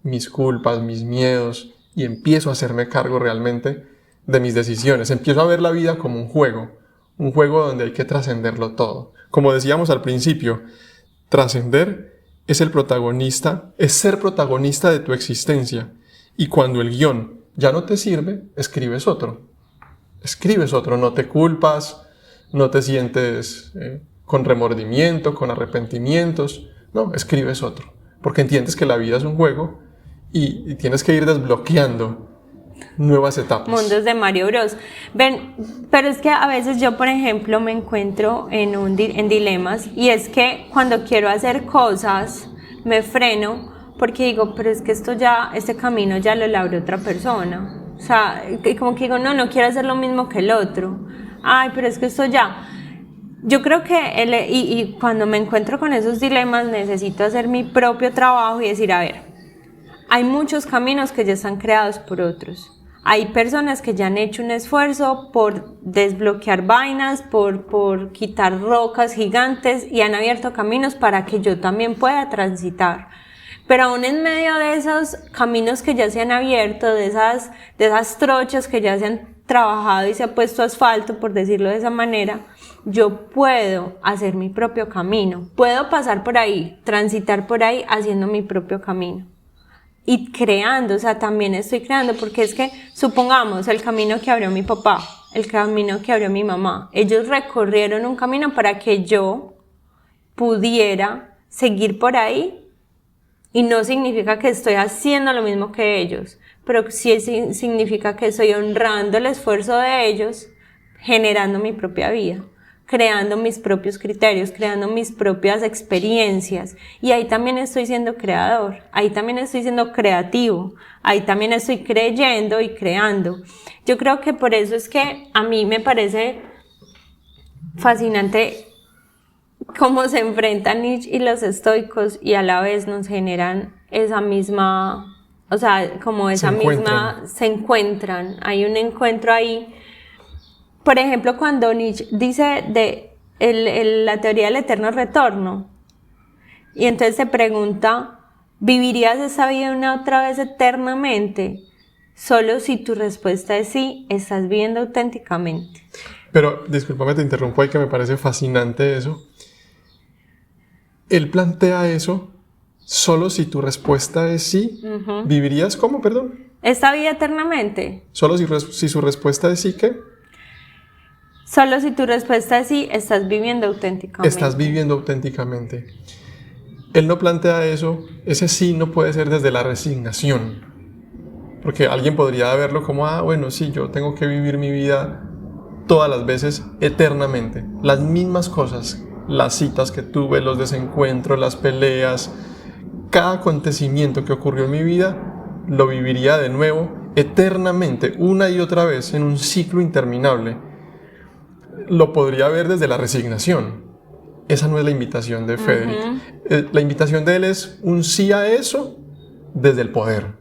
mis culpas, mis miedos y empiezo a hacerme cargo realmente de mis decisiones. Empiezo a ver la vida como un juego donde hay que trascenderlo todo. Como decíamos al principio, trascender es ser protagonista de tu existencia Y cuando el guión ya no te sirve, escribes otro. Escribes otro, no te culpas, no te sientes con remordimiento, con arrepentimientos. No, escribes otro. Porque entiendes que la vida es un juego y tienes que ir desbloqueando nuevas etapas. Mundos de Mario Bros. Ven, pero es que a veces yo, por ejemplo, me encuentro en dilemas, y es que cuando quiero hacer cosas me freno porque digo, pero es que este camino ya lo labró otra persona. O sea, como que digo, no quiero hacer lo mismo que el otro. Ay, pero es que esto ya... Yo creo que y cuando me encuentro con esos dilemas necesito hacer mi propio trabajo y decir, a ver, hay muchos caminos que ya están creados por otros. Hay personas que ya han hecho un esfuerzo por desbloquear vainas, por quitar rocas gigantes, y han abierto caminos para que yo también pueda transitar. Pero aún en medio de esos caminos que ya se han abierto, de esas trochas que ya se han trabajado y se ha puesto asfalto, por decirlo de esa manera, yo puedo hacer mi propio camino. Puedo pasar por ahí, transitar por ahí haciendo mi propio camino. Y creando, o sea, también estoy creando, porque es que, supongamos, el camino que abrió mi papá, el camino que abrió mi mamá, ellos recorrieron un camino para que yo pudiera seguir por ahí, y no significa que estoy haciendo lo mismo que ellos, pero sí significa que estoy honrando el esfuerzo de ellos, generando mi propia vida, creando mis propios criterios, creando mis propias experiencias. Y ahí también estoy siendo creador, ahí también estoy siendo creativo, ahí también estoy creyendo y creando. Yo creo que por eso es que a mí me parece fascinante cómo se enfrentan Nietzsche y los estoicos, y a la vez nos generan esa misma, o sea, como esa misma, se encuentran, hay un encuentro ahí. Por ejemplo, cuando Nietzsche dice de la teoría del eterno retorno, y entonces se pregunta, ¿vivirías esa vida una otra vez eternamente? Solo si tu respuesta es sí, estás viviendo auténticamente. Pero, discúlpame, te interrumpo ahí, que me parece fascinante eso. Él plantea eso, solo si tu respuesta es sí, ¿vivirías cómo, perdón? ¿Esta vida eternamente? Solo si su respuesta es sí, ¿qué? Solo si tu respuesta es sí, estás viviendo auténticamente. Estás viviendo auténticamente. Él no plantea eso, ese sí no puede ser desde la resignación. Porque alguien podría verlo como, bueno, sí, yo tengo que vivir mi vida todas las veces eternamente. Las mismas cosas, las citas que tuve, los desencuentros, las peleas, cada acontecimiento que ocurrió en mi vida, lo viviría de nuevo eternamente, una y otra vez, en un ciclo interminable. Lo podría ver desde la resignación. Esa no es la invitación de Frederick. La invitación de él es un sí a eso desde el poder.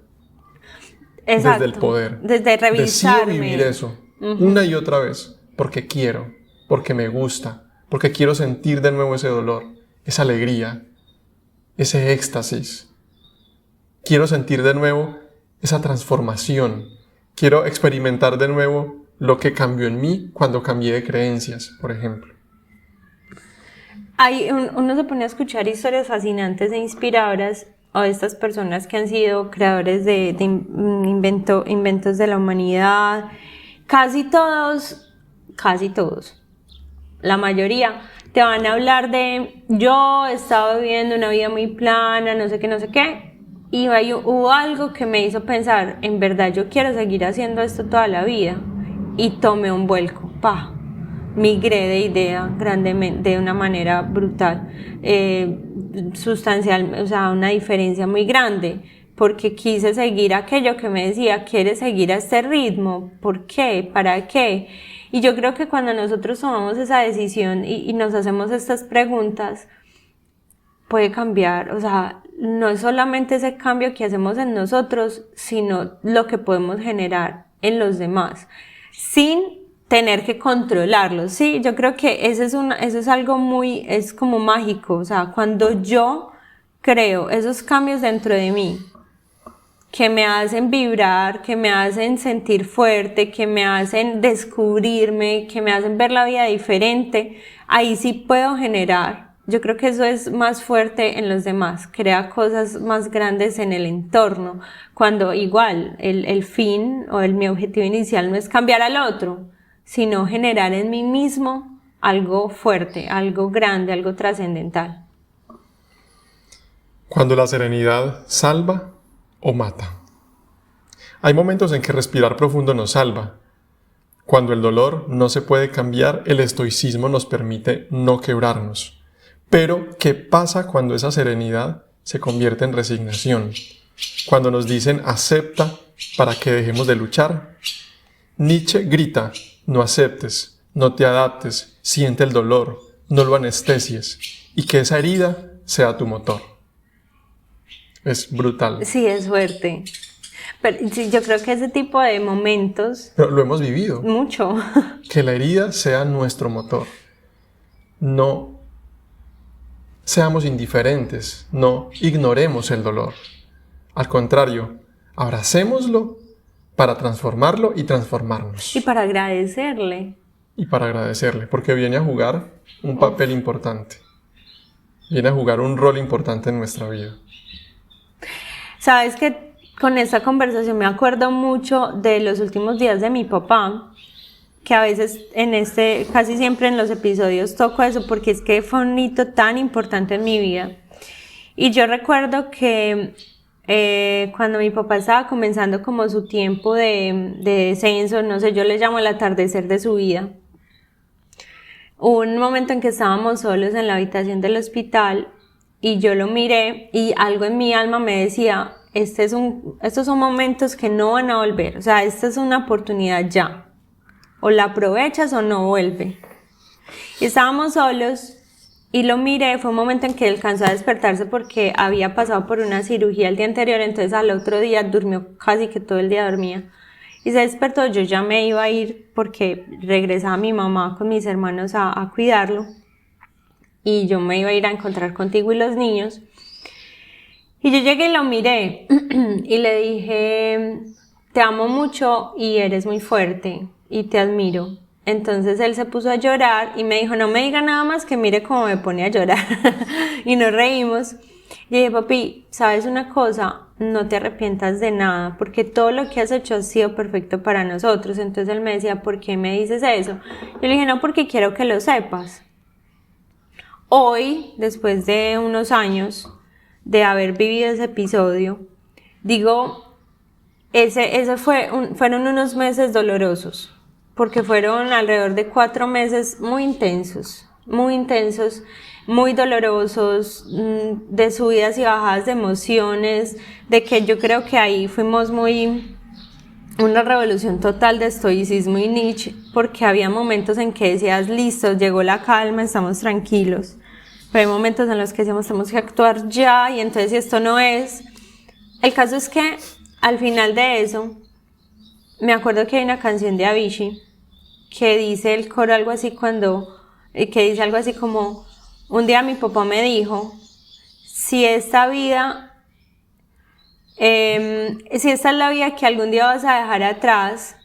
Exacto. Desde el poder. Desde revisarme. Decido vivir eso una y otra vez porque quiero, porque me gusta, porque quiero sentir de nuevo ese dolor, esa alegría, ese éxtasis. Quiero sentir de nuevo esa transformación. Quiero experimentar de nuevo lo que cambió en mí cuando cambié de creencias, por ejemplo. Uno se pone a escuchar historias fascinantes e inspiradoras o de estas personas que han sido creadores de inventos de la humanidad. Casi todos, la mayoría, te van a hablar de yo he estado viviendo una vida muy plana, no sé qué, y hubo algo que me hizo pensar, en verdad yo quiero seguir haciendo esto toda la vida, y tomé un vuelco, migré de idea grandemente, de una manera brutal, sustancial, o sea, una diferencia muy grande, porque quise seguir aquello que me decía, ¿quieres seguir a este ritmo? ¿Por qué? ¿Para qué? Y yo creo que cuando nosotros tomamos esa decisión y nos hacemos estas preguntas, puede cambiar, o sea, no es solamente ese cambio que hacemos en nosotros, sino lo que podemos generar en los demás, sin tener que controlarlos, ¿sí? Yo creo que eso es algo es como mágico, o sea, cuando yo creo esos cambios dentro de mí, que me hacen vibrar, que me hacen sentir fuerte, que me hacen descubrirme, que me hacen ver la vida diferente, ahí sí puedo generar Yo creo que eso es más fuerte en los demás, crea cosas más grandes en el entorno, cuando igual el fin o mi objetivo inicial no es cambiar al otro, sino generar en mí mismo algo fuerte, algo grande, algo trascendental. Cuando la serenidad salva o mata. Hay momentos en que respirar profundo nos salva. Cuando el dolor no se puede cambiar, el estoicismo nos permite no quebrarnos. Pero, ¿qué pasa cuando esa serenidad se convierte en resignación? Cuando nos dicen acepta para que dejemos de luchar. Nietzsche grita, no aceptes, no te adaptes, siente el dolor, no lo anestesies y que esa herida sea tu motor. Es brutal. Sí, es fuerte. Pero sí, yo creo que ese tipo de momentos... Pero lo hemos vivido. Mucho. Que la herida sea nuestro motor. No seamos indiferentes, no ignoremos el dolor. Al contrario, abracémoslo para transformarlo y transformarnos. Y para agradecerle. Y para agradecerle, porque viene a jugar un papel importante. Viene a jugar un rol importante en nuestra vida. Sabes que con esta conversación me acuerdo mucho de los últimos días de mi papá, que a veces casi siempre en los episodios toco eso porque es que fue un hito tan importante en mi vida. Y yo recuerdo que cuando mi papá estaba comenzando como su tiempo de descenso, no sé, yo le llamo el atardecer de su vida, un momento en que estábamos solos en la habitación del hospital y yo lo miré y algo en mi alma me decía, estos son momentos que no van a volver, o sea, esta es una oportunidad ya. O la aprovechas o no vuelve. Y estábamos solos y lo miré, fue un momento en que alcanzó a despertarse porque había pasado por una cirugía el día anterior, entonces al otro día durmió, casi que todo el día dormía. Y se despertó, yo ya me iba a ir porque regresaba mi mamá con mis hermanos a cuidarlo. Y yo me iba a ir a encontrar contigo y los niños. Y yo llegué y lo miré y le dije, te amo mucho y eres muy fuerte. Y te admiro. Entonces él se puso a llorar y me dijo, no me diga nada más que mire cómo me pone a llorar. Y nos reímos. Y dije, papi, ¿sabes una cosa? No te arrepientas de nada, porque todo lo que has hecho ha sido perfecto para nosotros. Entonces él me decía, ¿por qué me dices eso? Yo le dije, no, porque quiero que lo sepas. Hoy, después de unos años de haber vivido ese episodio, digo, fueron unos meses dolorosos. Porque fueron alrededor de 4 meses muy intensos, muy dolorosos, de subidas y bajadas de emociones, de que yo creo que ahí fuimos una revolución total de estoicismo y Nietzsche, porque había momentos en que decías, listo, llegó la calma, estamos tranquilos, pero hay momentos en los que decíamos, tenemos que actuar ya, y entonces si esto no es... El caso es que al final de eso, me acuerdo que hay una canción de Avicii, que dice el coro algo así que dice algo así como, un día mi papá me dijo, si esta es la vida que algún día vas a dejar atrás,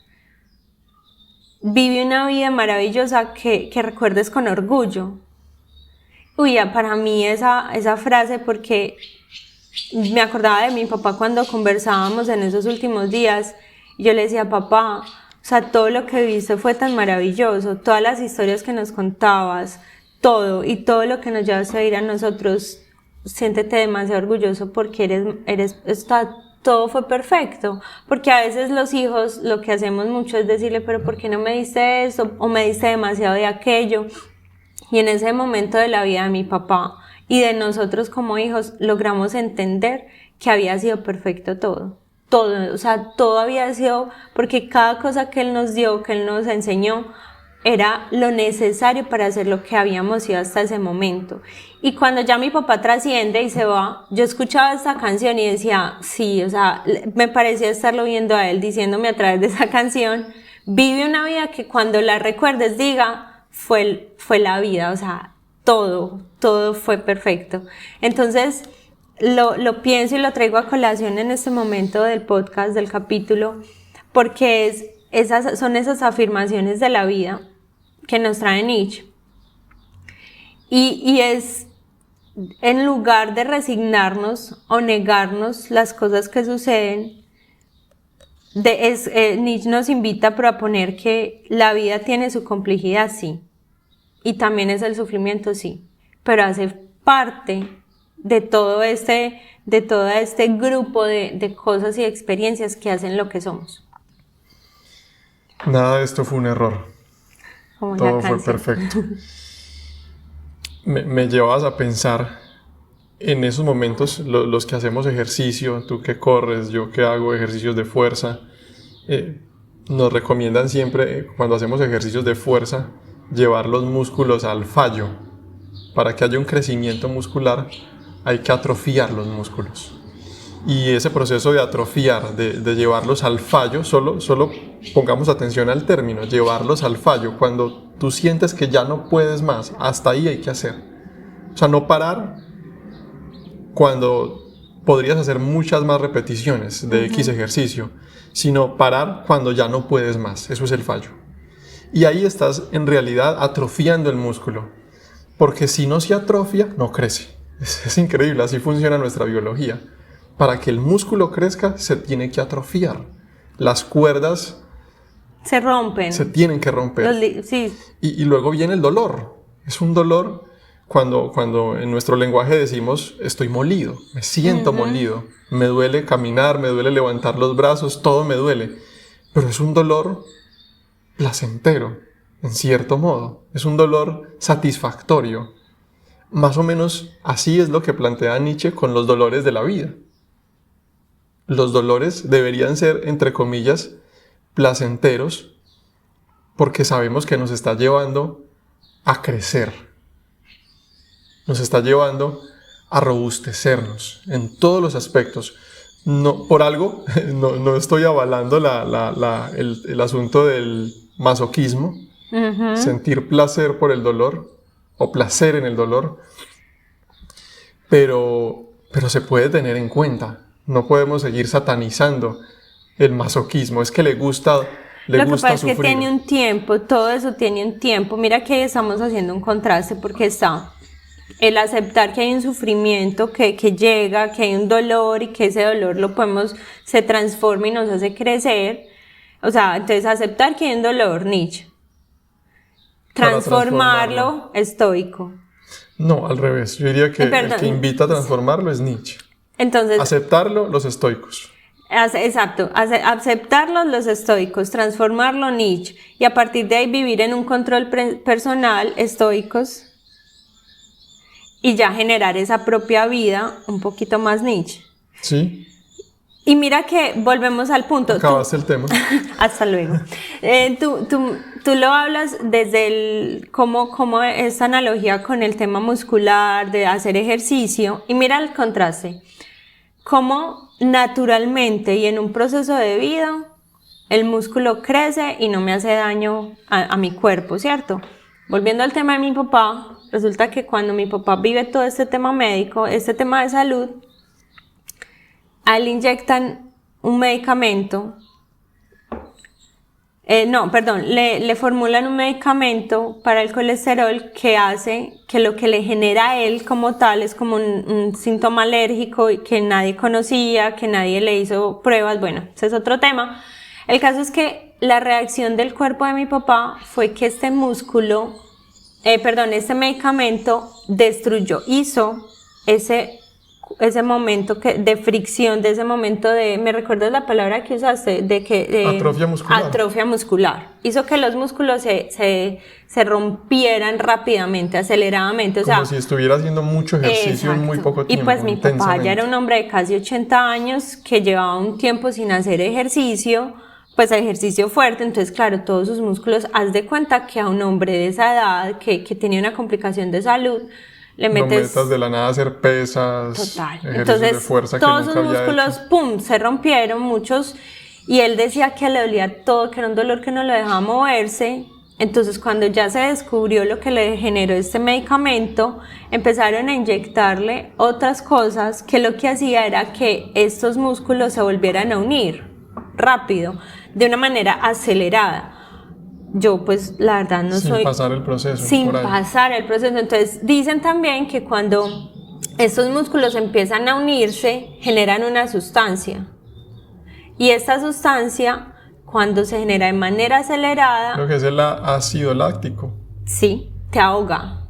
vive una vida maravillosa que recuerdes con orgullo. Uy, para mí esa frase, porque me acordaba de mi papá cuando conversábamos en esos últimos días, y yo le decía, papá, o sea, todo lo que viste fue tan maravilloso, todas las historias que nos contabas, todo, y todo lo que nos llevas a ir a nosotros, siéntete demasiado orgulloso porque todo fue perfecto. Porque a veces los hijos lo que hacemos mucho es decirle, pero ¿por qué no me diste eso? O me diste demasiado de aquello. Y en ese momento de la vida de mi papá y de nosotros como hijos, logramos entender que había sido perfecto todo. Todo, o sea, todo había sido, porque cada cosa que él nos dio, que él nos enseñó, era lo necesario para hacer lo que habíamos sido hasta ese momento. Y cuando ya mi papá trasciende y se va, yo escuchaba esta canción y decía, sí, o sea, me parecía estarlo viendo a él diciéndome a través de esa canción, vive una vida que cuando la recuerdes diga, fue la vida, o sea, todo fue perfecto. Entonces, lo pienso y lo traigo a colación en este momento del podcast, del capítulo, porque son esas afirmaciones de la vida que nos trae Nietzsche. Y es en lugar de resignarnos o negarnos las cosas que suceden, Nietzsche nos invita a proponer que la vida tiene su complejidad, sí, y también es el sufrimiento, sí, pero hace parte de todo este grupo de cosas y experiencias que hacen lo que somos. Nada de esto fue un error. Como todo fue perfecto. Me llevas a pensar en esos momentos, los que hacemos ejercicio, tú que corres, yo que hago ejercicios de fuerza, nos recomiendan siempre, cuando hacemos ejercicios de fuerza, llevar los músculos al fallo. Para que haya un crecimiento muscular, hay que atrofiar los músculos. Y ese proceso de atrofiar, de llevarlos al fallo, solo pongamos atención al término, llevarlos al fallo, cuando tú sientes que ya no puedes más, hasta ahí hay que hacer. O sea, no parar cuando podrías hacer muchas más repeticiones de X ejercicio, sino parar cuando ya no puedes más, eso es el fallo. Y ahí estás en realidad atrofiando el músculo, porque si no se atrofia, no crece. Es increíble, así funciona nuestra biología. Para que el músculo crezca, se tiene que atrofiar. Las cuerdas se rompen. Se tienen que romper. Sí. Y luego viene el dolor. Es un dolor cuando en nuestro lenguaje decimos estoy molido, me siento molido, me duele caminar, me duele levantar los brazos, todo me duele. Pero es un dolor placentero, en cierto modo. Es un dolor satisfactorio. Más o menos así es lo que plantea Nietzsche con los dolores de la vida. Los dolores deberían ser, entre comillas, placenteros, porque sabemos que nos está llevando a crecer. Nos está llevando a robustecernos en todos los aspectos. No, por algo, no estoy avalando el asunto del masoquismo, sentir placer por el dolor, o placer en el dolor, pero se puede tener en cuenta. No podemos seguir satanizando el masoquismo. Es que le gusta sufrir. Lo que pasa es que tiene un tiempo, todo eso tiene un tiempo. Mira que estamos haciendo un contraste porque está el aceptar que hay un sufrimiento que llega, que hay un dolor y que ese dolor se transforma y nos hace crecer. O sea, entonces aceptar que hay un dolor, Nietzsche. Transformarlo, estoico. No, al revés. Yo diría que el que invita a transformarlo es Nietzsche. Entonces, aceptarlo, los estoicos. Exacto, aceptarlo los estoicos, transformarlo Nietzsche, y a partir de ahí vivir en un control personal, estoicos, y ya generar esa propia vida un poquito más Nietzsche. Sí. Y mira que volvemos al punto. Acabaste el tema. Hasta luego. Tú lo hablas desde cómo esta analogía con el tema muscular, de hacer ejercicio, y mira el contraste. Cómo naturalmente y en un proceso de vida el músculo crece y no me hace daño a mi cuerpo, ¿cierto? Volviendo al tema de mi papá, resulta que cuando mi papá vive todo este tema médico, este tema de salud, a él inyectan un medicamento, le formulan un medicamento para el colesterol que hace que lo que le genera a él como tal es como un síntoma alérgico que nadie conocía, que nadie le hizo pruebas. Bueno, ese es otro tema. El caso es que la reacción del cuerpo de mi papá fue que este medicamento hizo ese momento de fricción, de ese momento ¿me recuerdas la palabra que usaste? Atrofia muscular. Atrofia muscular. Hizo que los músculos se rompieran rápidamente, aceleradamente. Como si estuviera haciendo mucho ejercicio en muy poco tiempo. Y pues mi papá ya era un hombre de casi 80 años que llevaba un tiempo sin hacer ejercicio, pues ejercicio fuerte, entonces claro, todos sus músculos, haz de cuenta que a un hombre de esa edad que tenía una complicación de salud, le metes de la nada a hacer pesas, entonces de fuerza todos que sus nunca músculos pum, se rompieron muchos, y él decía que le dolía todo, que era un dolor que no lo dejaba moverse. Entonces cuando ya se descubrió lo que le generó este medicamento, empezaron a inyectarle otras cosas que lo que hacía era que estos músculos se volvieran a unir rápido, de una manera acelerada. Yo pues la verdad sin pasar el proceso. Sin pasar el proceso. Entonces dicen también que cuando estos músculos empiezan a unirse, generan una sustancia. Y esta sustancia, cuando se genera de manera acelerada... Lo que es el ácido láctico. Sí, te ahoga.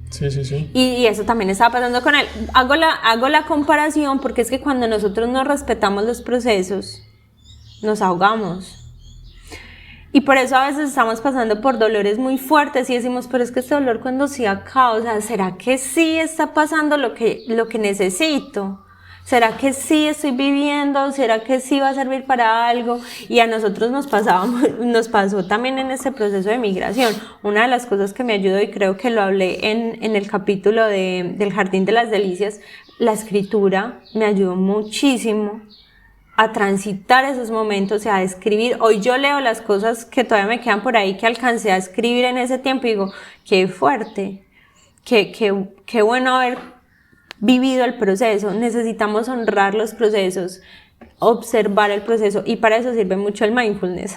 Sí. Y eso también estaba pasando con él. Hago la comparación porque es que cuando nosotros no respetamos los procesos, nos ahogamos. Y por eso a veces estamos pasando por dolores muy fuertes y decimos, pero es que este dolor cuando se acaba, o sea, ¿será que sí está pasando lo que necesito? ¿Será que sí estoy viviendo? ¿Será que sí va a servir para algo? Y a nosotros nos pasó también en este proceso de migración. Una de las cosas que me ayudó, y creo que lo hablé en el capítulo del Jardín de las Delicias, la escritura me ayudó muchísimo a transitar esos momentos y a escribir. Hoy yo leo las cosas que todavía me quedan por ahí que alcancé a escribir en ese tiempo y digo, qué fuerte, qué bueno haber vivido el proceso. Necesitamos honrar los procesos, observar el proceso, y para eso sirve mucho el mindfulness,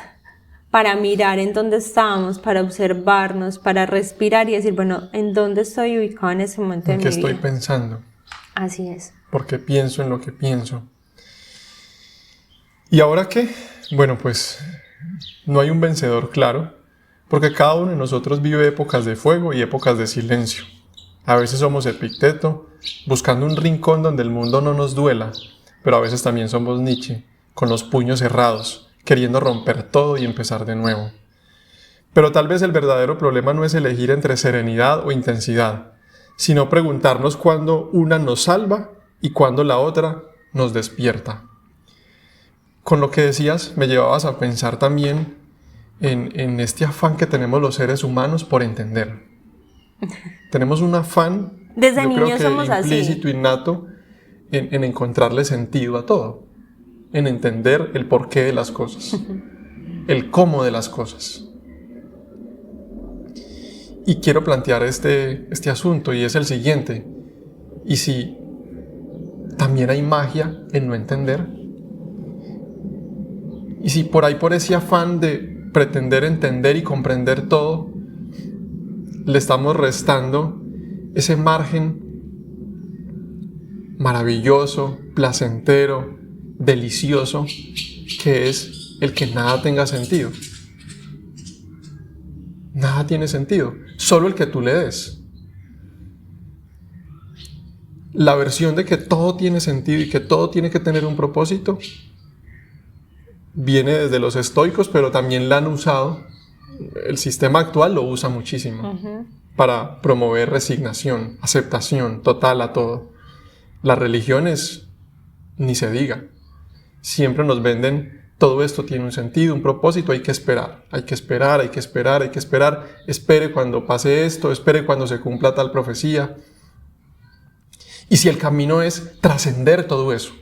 para mirar en dónde estamos, para observarnos, para respirar y decir, bueno, ¿en dónde estoy ubicado en ese momento de mi vida? ¿En qué estoy pensando? Así es. Porque pienso en lo que pienso. ¿Y ahora qué? Bueno, pues no hay un vencedor claro, porque cada uno de nosotros vive épocas de fuego y épocas de silencio. A veces somos Epicteto, buscando un rincón donde el mundo no nos duela, pero a veces también somos Nietzsche, con los puños cerrados, queriendo romper todo y empezar de nuevo. Pero tal vez el verdadero problema no es elegir entre serenidad o intensidad, sino preguntarnos cuándo una nos salva y cuándo la otra nos despierta. Con lo que decías, me llevabas a pensar también en este afán que tenemos los seres humanos por entender. Tenemos un afán, desde yo niños creo que somos implícito, así. innato, en encontrarle sentido a todo, en entender el porqué de las cosas, el cómo de las cosas. Y quiero plantear este asunto, y es el siguiente: ¿y si también hay magia en no entender? ¿Y si por ese afán de pretender entender y comprender todo, le estamos restando ese margen maravilloso, placentero, delicioso, que es el que nada tenga sentido? Nada tiene sentido, solo el que tú le des. La versión de que todo tiene sentido y que todo tiene que tener un propósito viene desde los estoicos, pero también la han usado. El sistema actual lo usa muchísimo para promover resignación, aceptación total a todo. Las religiones, ni se diga. Siempre nos venden, todo esto tiene un sentido, un propósito, hay que esperar. Espere cuando pase esto, espere cuando se cumpla tal profecía. Y si el camino es trascender todo eso,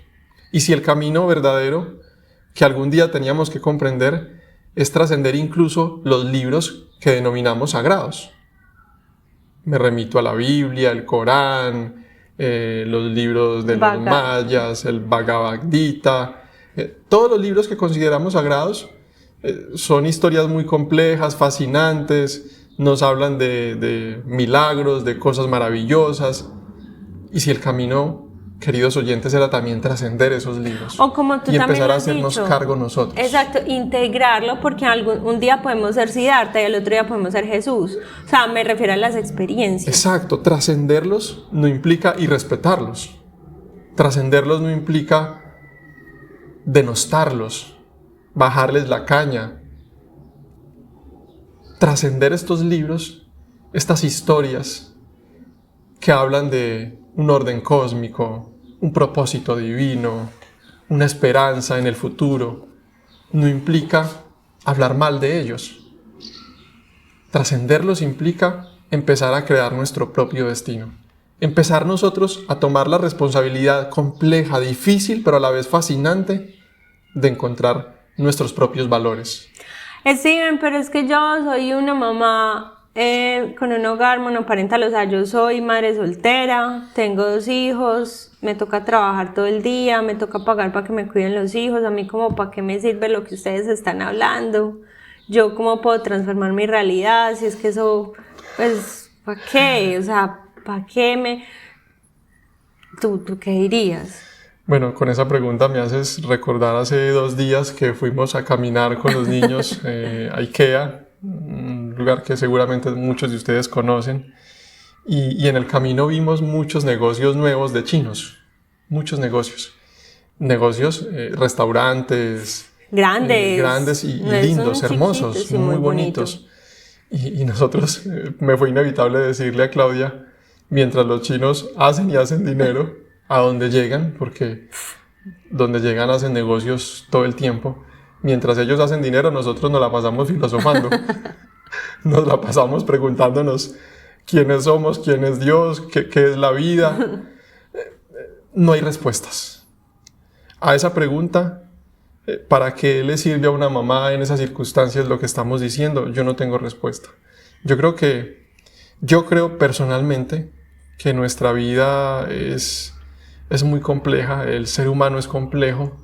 y si el camino verdadero que algún día teníamos que comprender es trascender incluso los libros que denominamos sagrados. Me remito a la Biblia, el Corán, los libros de los mayas, el Bhagavad Gita. Todos los libros que consideramos sagrados son historias muy complejas, fascinantes, nos hablan de milagros, de cosas maravillosas. Y si el camino, queridos oyentes, era también trascender esos libros, o como tú y también empezar lo a has hacernos dicho, cargo nosotros. Exacto, integrarlo, porque un día podemos ser Siddhartha y el otro día podemos ser Jesús. O sea, me refiero a las experiencias. Exacto, trascenderlos no implica irrespetarlos. Trascenderlos no implica denostarlos, bajarles la caña. Trascender estos libros, estas historias que hablan de un orden cósmico, un propósito divino, una esperanza en el futuro, no implica hablar mal de ellos. Trascenderlos implica empezar a crear nuestro propio destino. Empezar nosotros a tomar la responsabilidad compleja, difícil, pero a la vez fascinante, de encontrar nuestros propios valores. Steven, pero es que yo soy una mamá con un hogar monoparental, o sea, yo soy madre soltera, tengo 2 hijos, me toca trabajar todo el día, me toca pagar para que me cuiden los hijos, a mí como para qué me sirve lo que ustedes están hablando, yo cómo puedo transformar mi realidad, si es que eso, pues, ¿para qué? O sea, ¿para qué me...? ¿Tú qué dirías? Bueno, con esa pregunta me haces recordar hace 2 días que fuimos a caminar con los niños a IKEA, un lugar que seguramente muchos de ustedes conocen, y en el camino vimos muchos negocios nuevos de chinos, muchos negocios, restaurantes grandes y no lindos, son hermosos, chiquitos y muy bonitos. Y nosotros, me fue inevitable decirle a Claudia, mientras los chinos hacen y hacen dinero, a donde llegan, porque donde llegan hacen negocios todo el tiempo. Mientras ellos hacen dinero, nosotros nos la pasamos filosofando. Nos la pasamos preguntándonos quiénes somos, quién es Dios, qué es la vida. No hay respuestas. A esa pregunta, ¿para qué le sirve a una mamá en esas circunstancias lo que estamos diciendo? Yo no tengo respuesta. Yo creo personalmente que nuestra vida es muy compleja, el ser humano es complejo,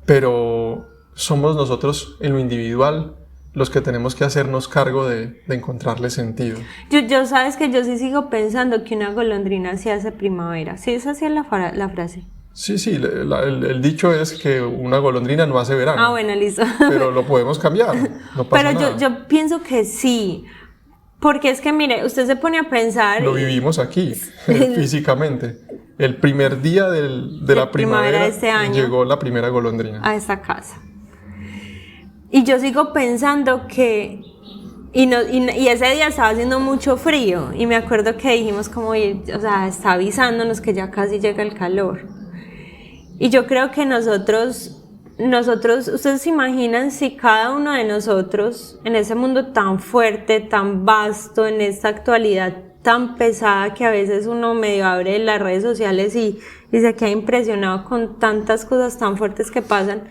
pero somos nosotros en lo individual los que tenemos que hacernos cargo de encontrarle sentido. Yo sabes que yo sí sigo pensando que una golondrina sí hace primavera. ¿Sí es así la frase? Sí, el dicho es que una golondrina no hace verano. Ah, bueno, listo. Pero lo podemos cambiar, no pasa pero nada. Yo pienso que sí. Porque es que, mire, usted se pone a pensar... Lo vivimos aquí, físicamente. El primer día de la primavera de este año, llegó la primera golondrina a esta casa. Y yo sigo pensando que... Y ese día estaba haciendo mucho frío. Y me acuerdo que dijimos como, o sea, está avisándonos que ya casi llega el calor. Y yo creo que nosotros, ustedes se imaginan si cada uno de nosotros, en ese mundo tan fuerte, tan vasto, en esta actualidad tan pesada que a veces uno medio abre las redes sociales y se queda impresionado con tantas cosas tan fuertes que pasan,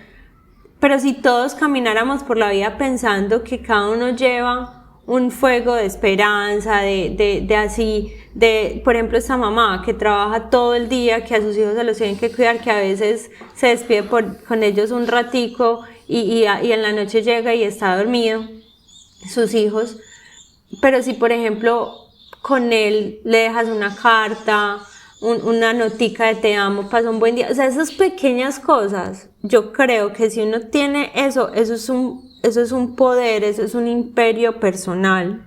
pero si todos camináramos por la vida pensando que cada uno lleva un fuego de esperanza, por ejemplo, esta mamá que trabaja todo el día, que a sus hijos se los tienen que cuidar, que a veces se despide con ellos un ratico y en la noche llega y está dormido, sus hijos, pero si por ejemplo con él le dejas una carta, una notica de te amo, pasa un buen día, o sea, esas pequeñas cosas, yo creo que si uno tiene eso es un poder, eso es un imperio personal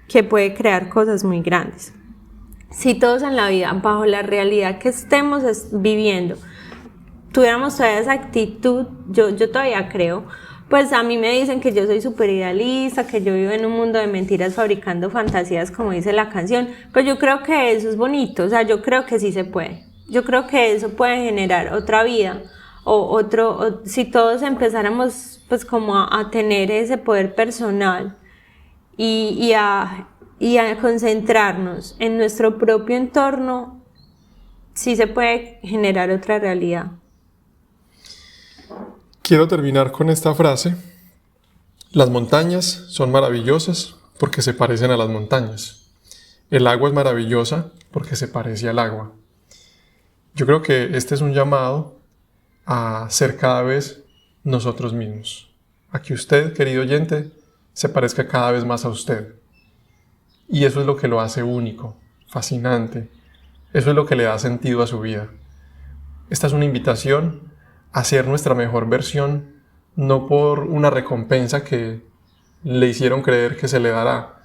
que puede crear cosas muy grandes. Si todos en la vida, bajo la realidad que estemos viviendo, tuviéramos todavía esa actitud, yo todavía creo, pues a mí me dicen que yo soy súper idealista, que yo vivo en un mundo de mentiras fabricando fantasías, como dice la canción, pero yo creo que eso es bonito, o sea, yo creo que sí se puede. Yo creo que eso puede generar otra vida, si todos empezáramos pues como a tener ese poder personal y a concentrarnos en nuestro propio entorno, sí se puede generar otra realidad. Quiero terminar con esta frase. Las montañas son maravillosas porque se parecen a las montañas. El agua es maravillosa porque se parece al agua. Yo creo que este es un llamado a ser cada vez nosotros mismos. A que usted, querido oyente, se parezca cada vez más a usted. Y eso es lo que lo hace único, fascinante. Eso es lo que le da sentido a su vida. Esta es una invitación a ser nuestra mejor versión, no por una recompensa que le hicieron creer que se le dará,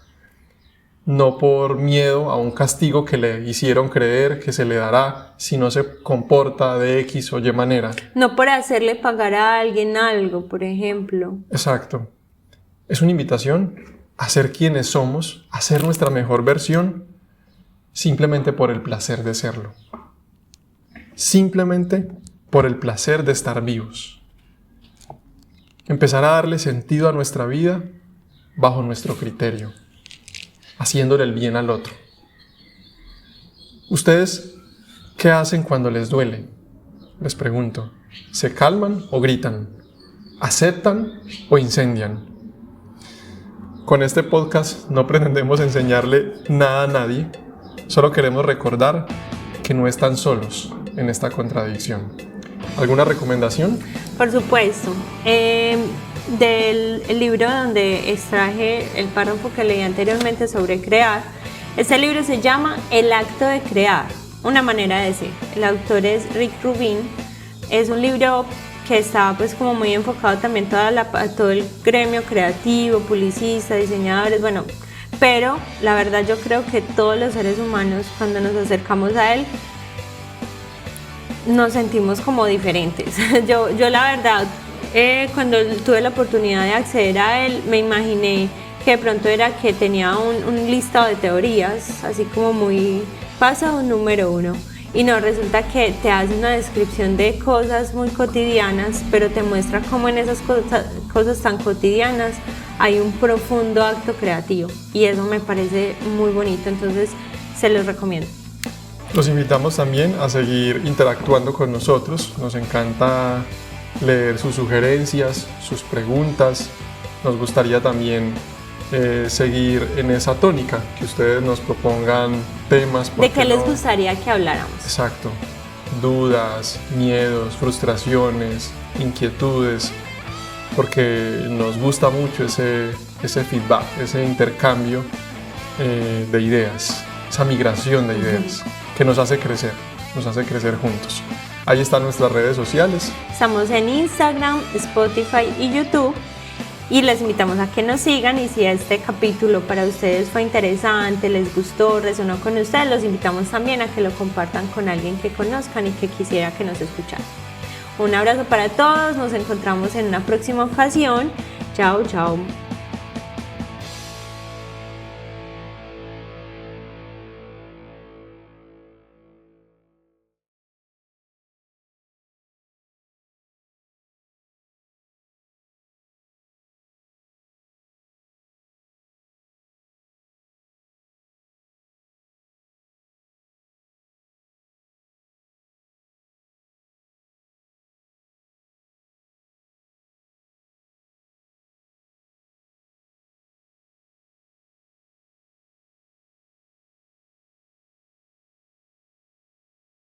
no por miedo a un castigo que le hicieron creer que se le dará si no se comporta de X o Y manera. No por hacerle pagar a alguien algo, por ejemplo. Exacto. Es una invitación a ser quienes somos, a ser nuestra mejor versión, simplemente por el placer de serlo. Simplemente por el placer de estar vivos. Empezar a darle sentido a nuestra vida bajo nuestro criterio, haciéndole el bien al otro. ¿Ustedes qué hacen cuando les duele? Les pregunto. ¿Se calman o gritan? ¿Aceptan o incendian? Con este podcast no pretendemos enseñarle nada a nadie, solo queremos recordar que no están solos en esta contradicción. ¿Alguna recomendación? Por supuesto. Del libro donde extraje el párrafo que leí anteriormente sobre crear, este libro se llama El acto de crear, una manera de decir. El autor es Rick Rubin. Es un libro que está pues como muy enfocado también todo el gremio creativo, publicistas, diseñadores, bueno, pero la verdad yo creo que todos los seres humanos cuando nos acercamos a él nos sentimos como diferentes. Yo la verdad cuando tuve la oportunidad de acceder a él me imaginé que de pronto era que tenía un listado de teorías así como muy paso número 1. Y no, resulta que te hace una descripción de cosas muy cotidianas, pero te muestra cómo en esas cosas tan cotidianas hay un profundo acto creativo. Y eso me parece muy bonito, entonces se los recomiendo. Los invitamos también a seguir interactuando con nosotros. Nos encanta leer sus sugerencias, sus preguntas. Nos gustaría también seguir en esa tónica, que ustedes nos propongan temas. ¿De qué les gustaría que habláramos? Exacto. Dudas, miedos, frustraciones, inquietudes, porque nos gusta mucho ese feedback, ese intercambio de ideas, esa migración de ideas que nos hace crecer juntos. Ahí están nuestras redes sociales. Estamos en Instagram, Spotify y YouTube. Y les invitamos a que nos sigan, y si este capítulo para ustedes fue interesante, les gustó, resonó con ustedes, los invitamos también a que lo compartan con alguien que conozcan y que quisiera que nos escuchara. Un abrazo para todos, nos encontramos en una próxima ocasión. Chao, chao.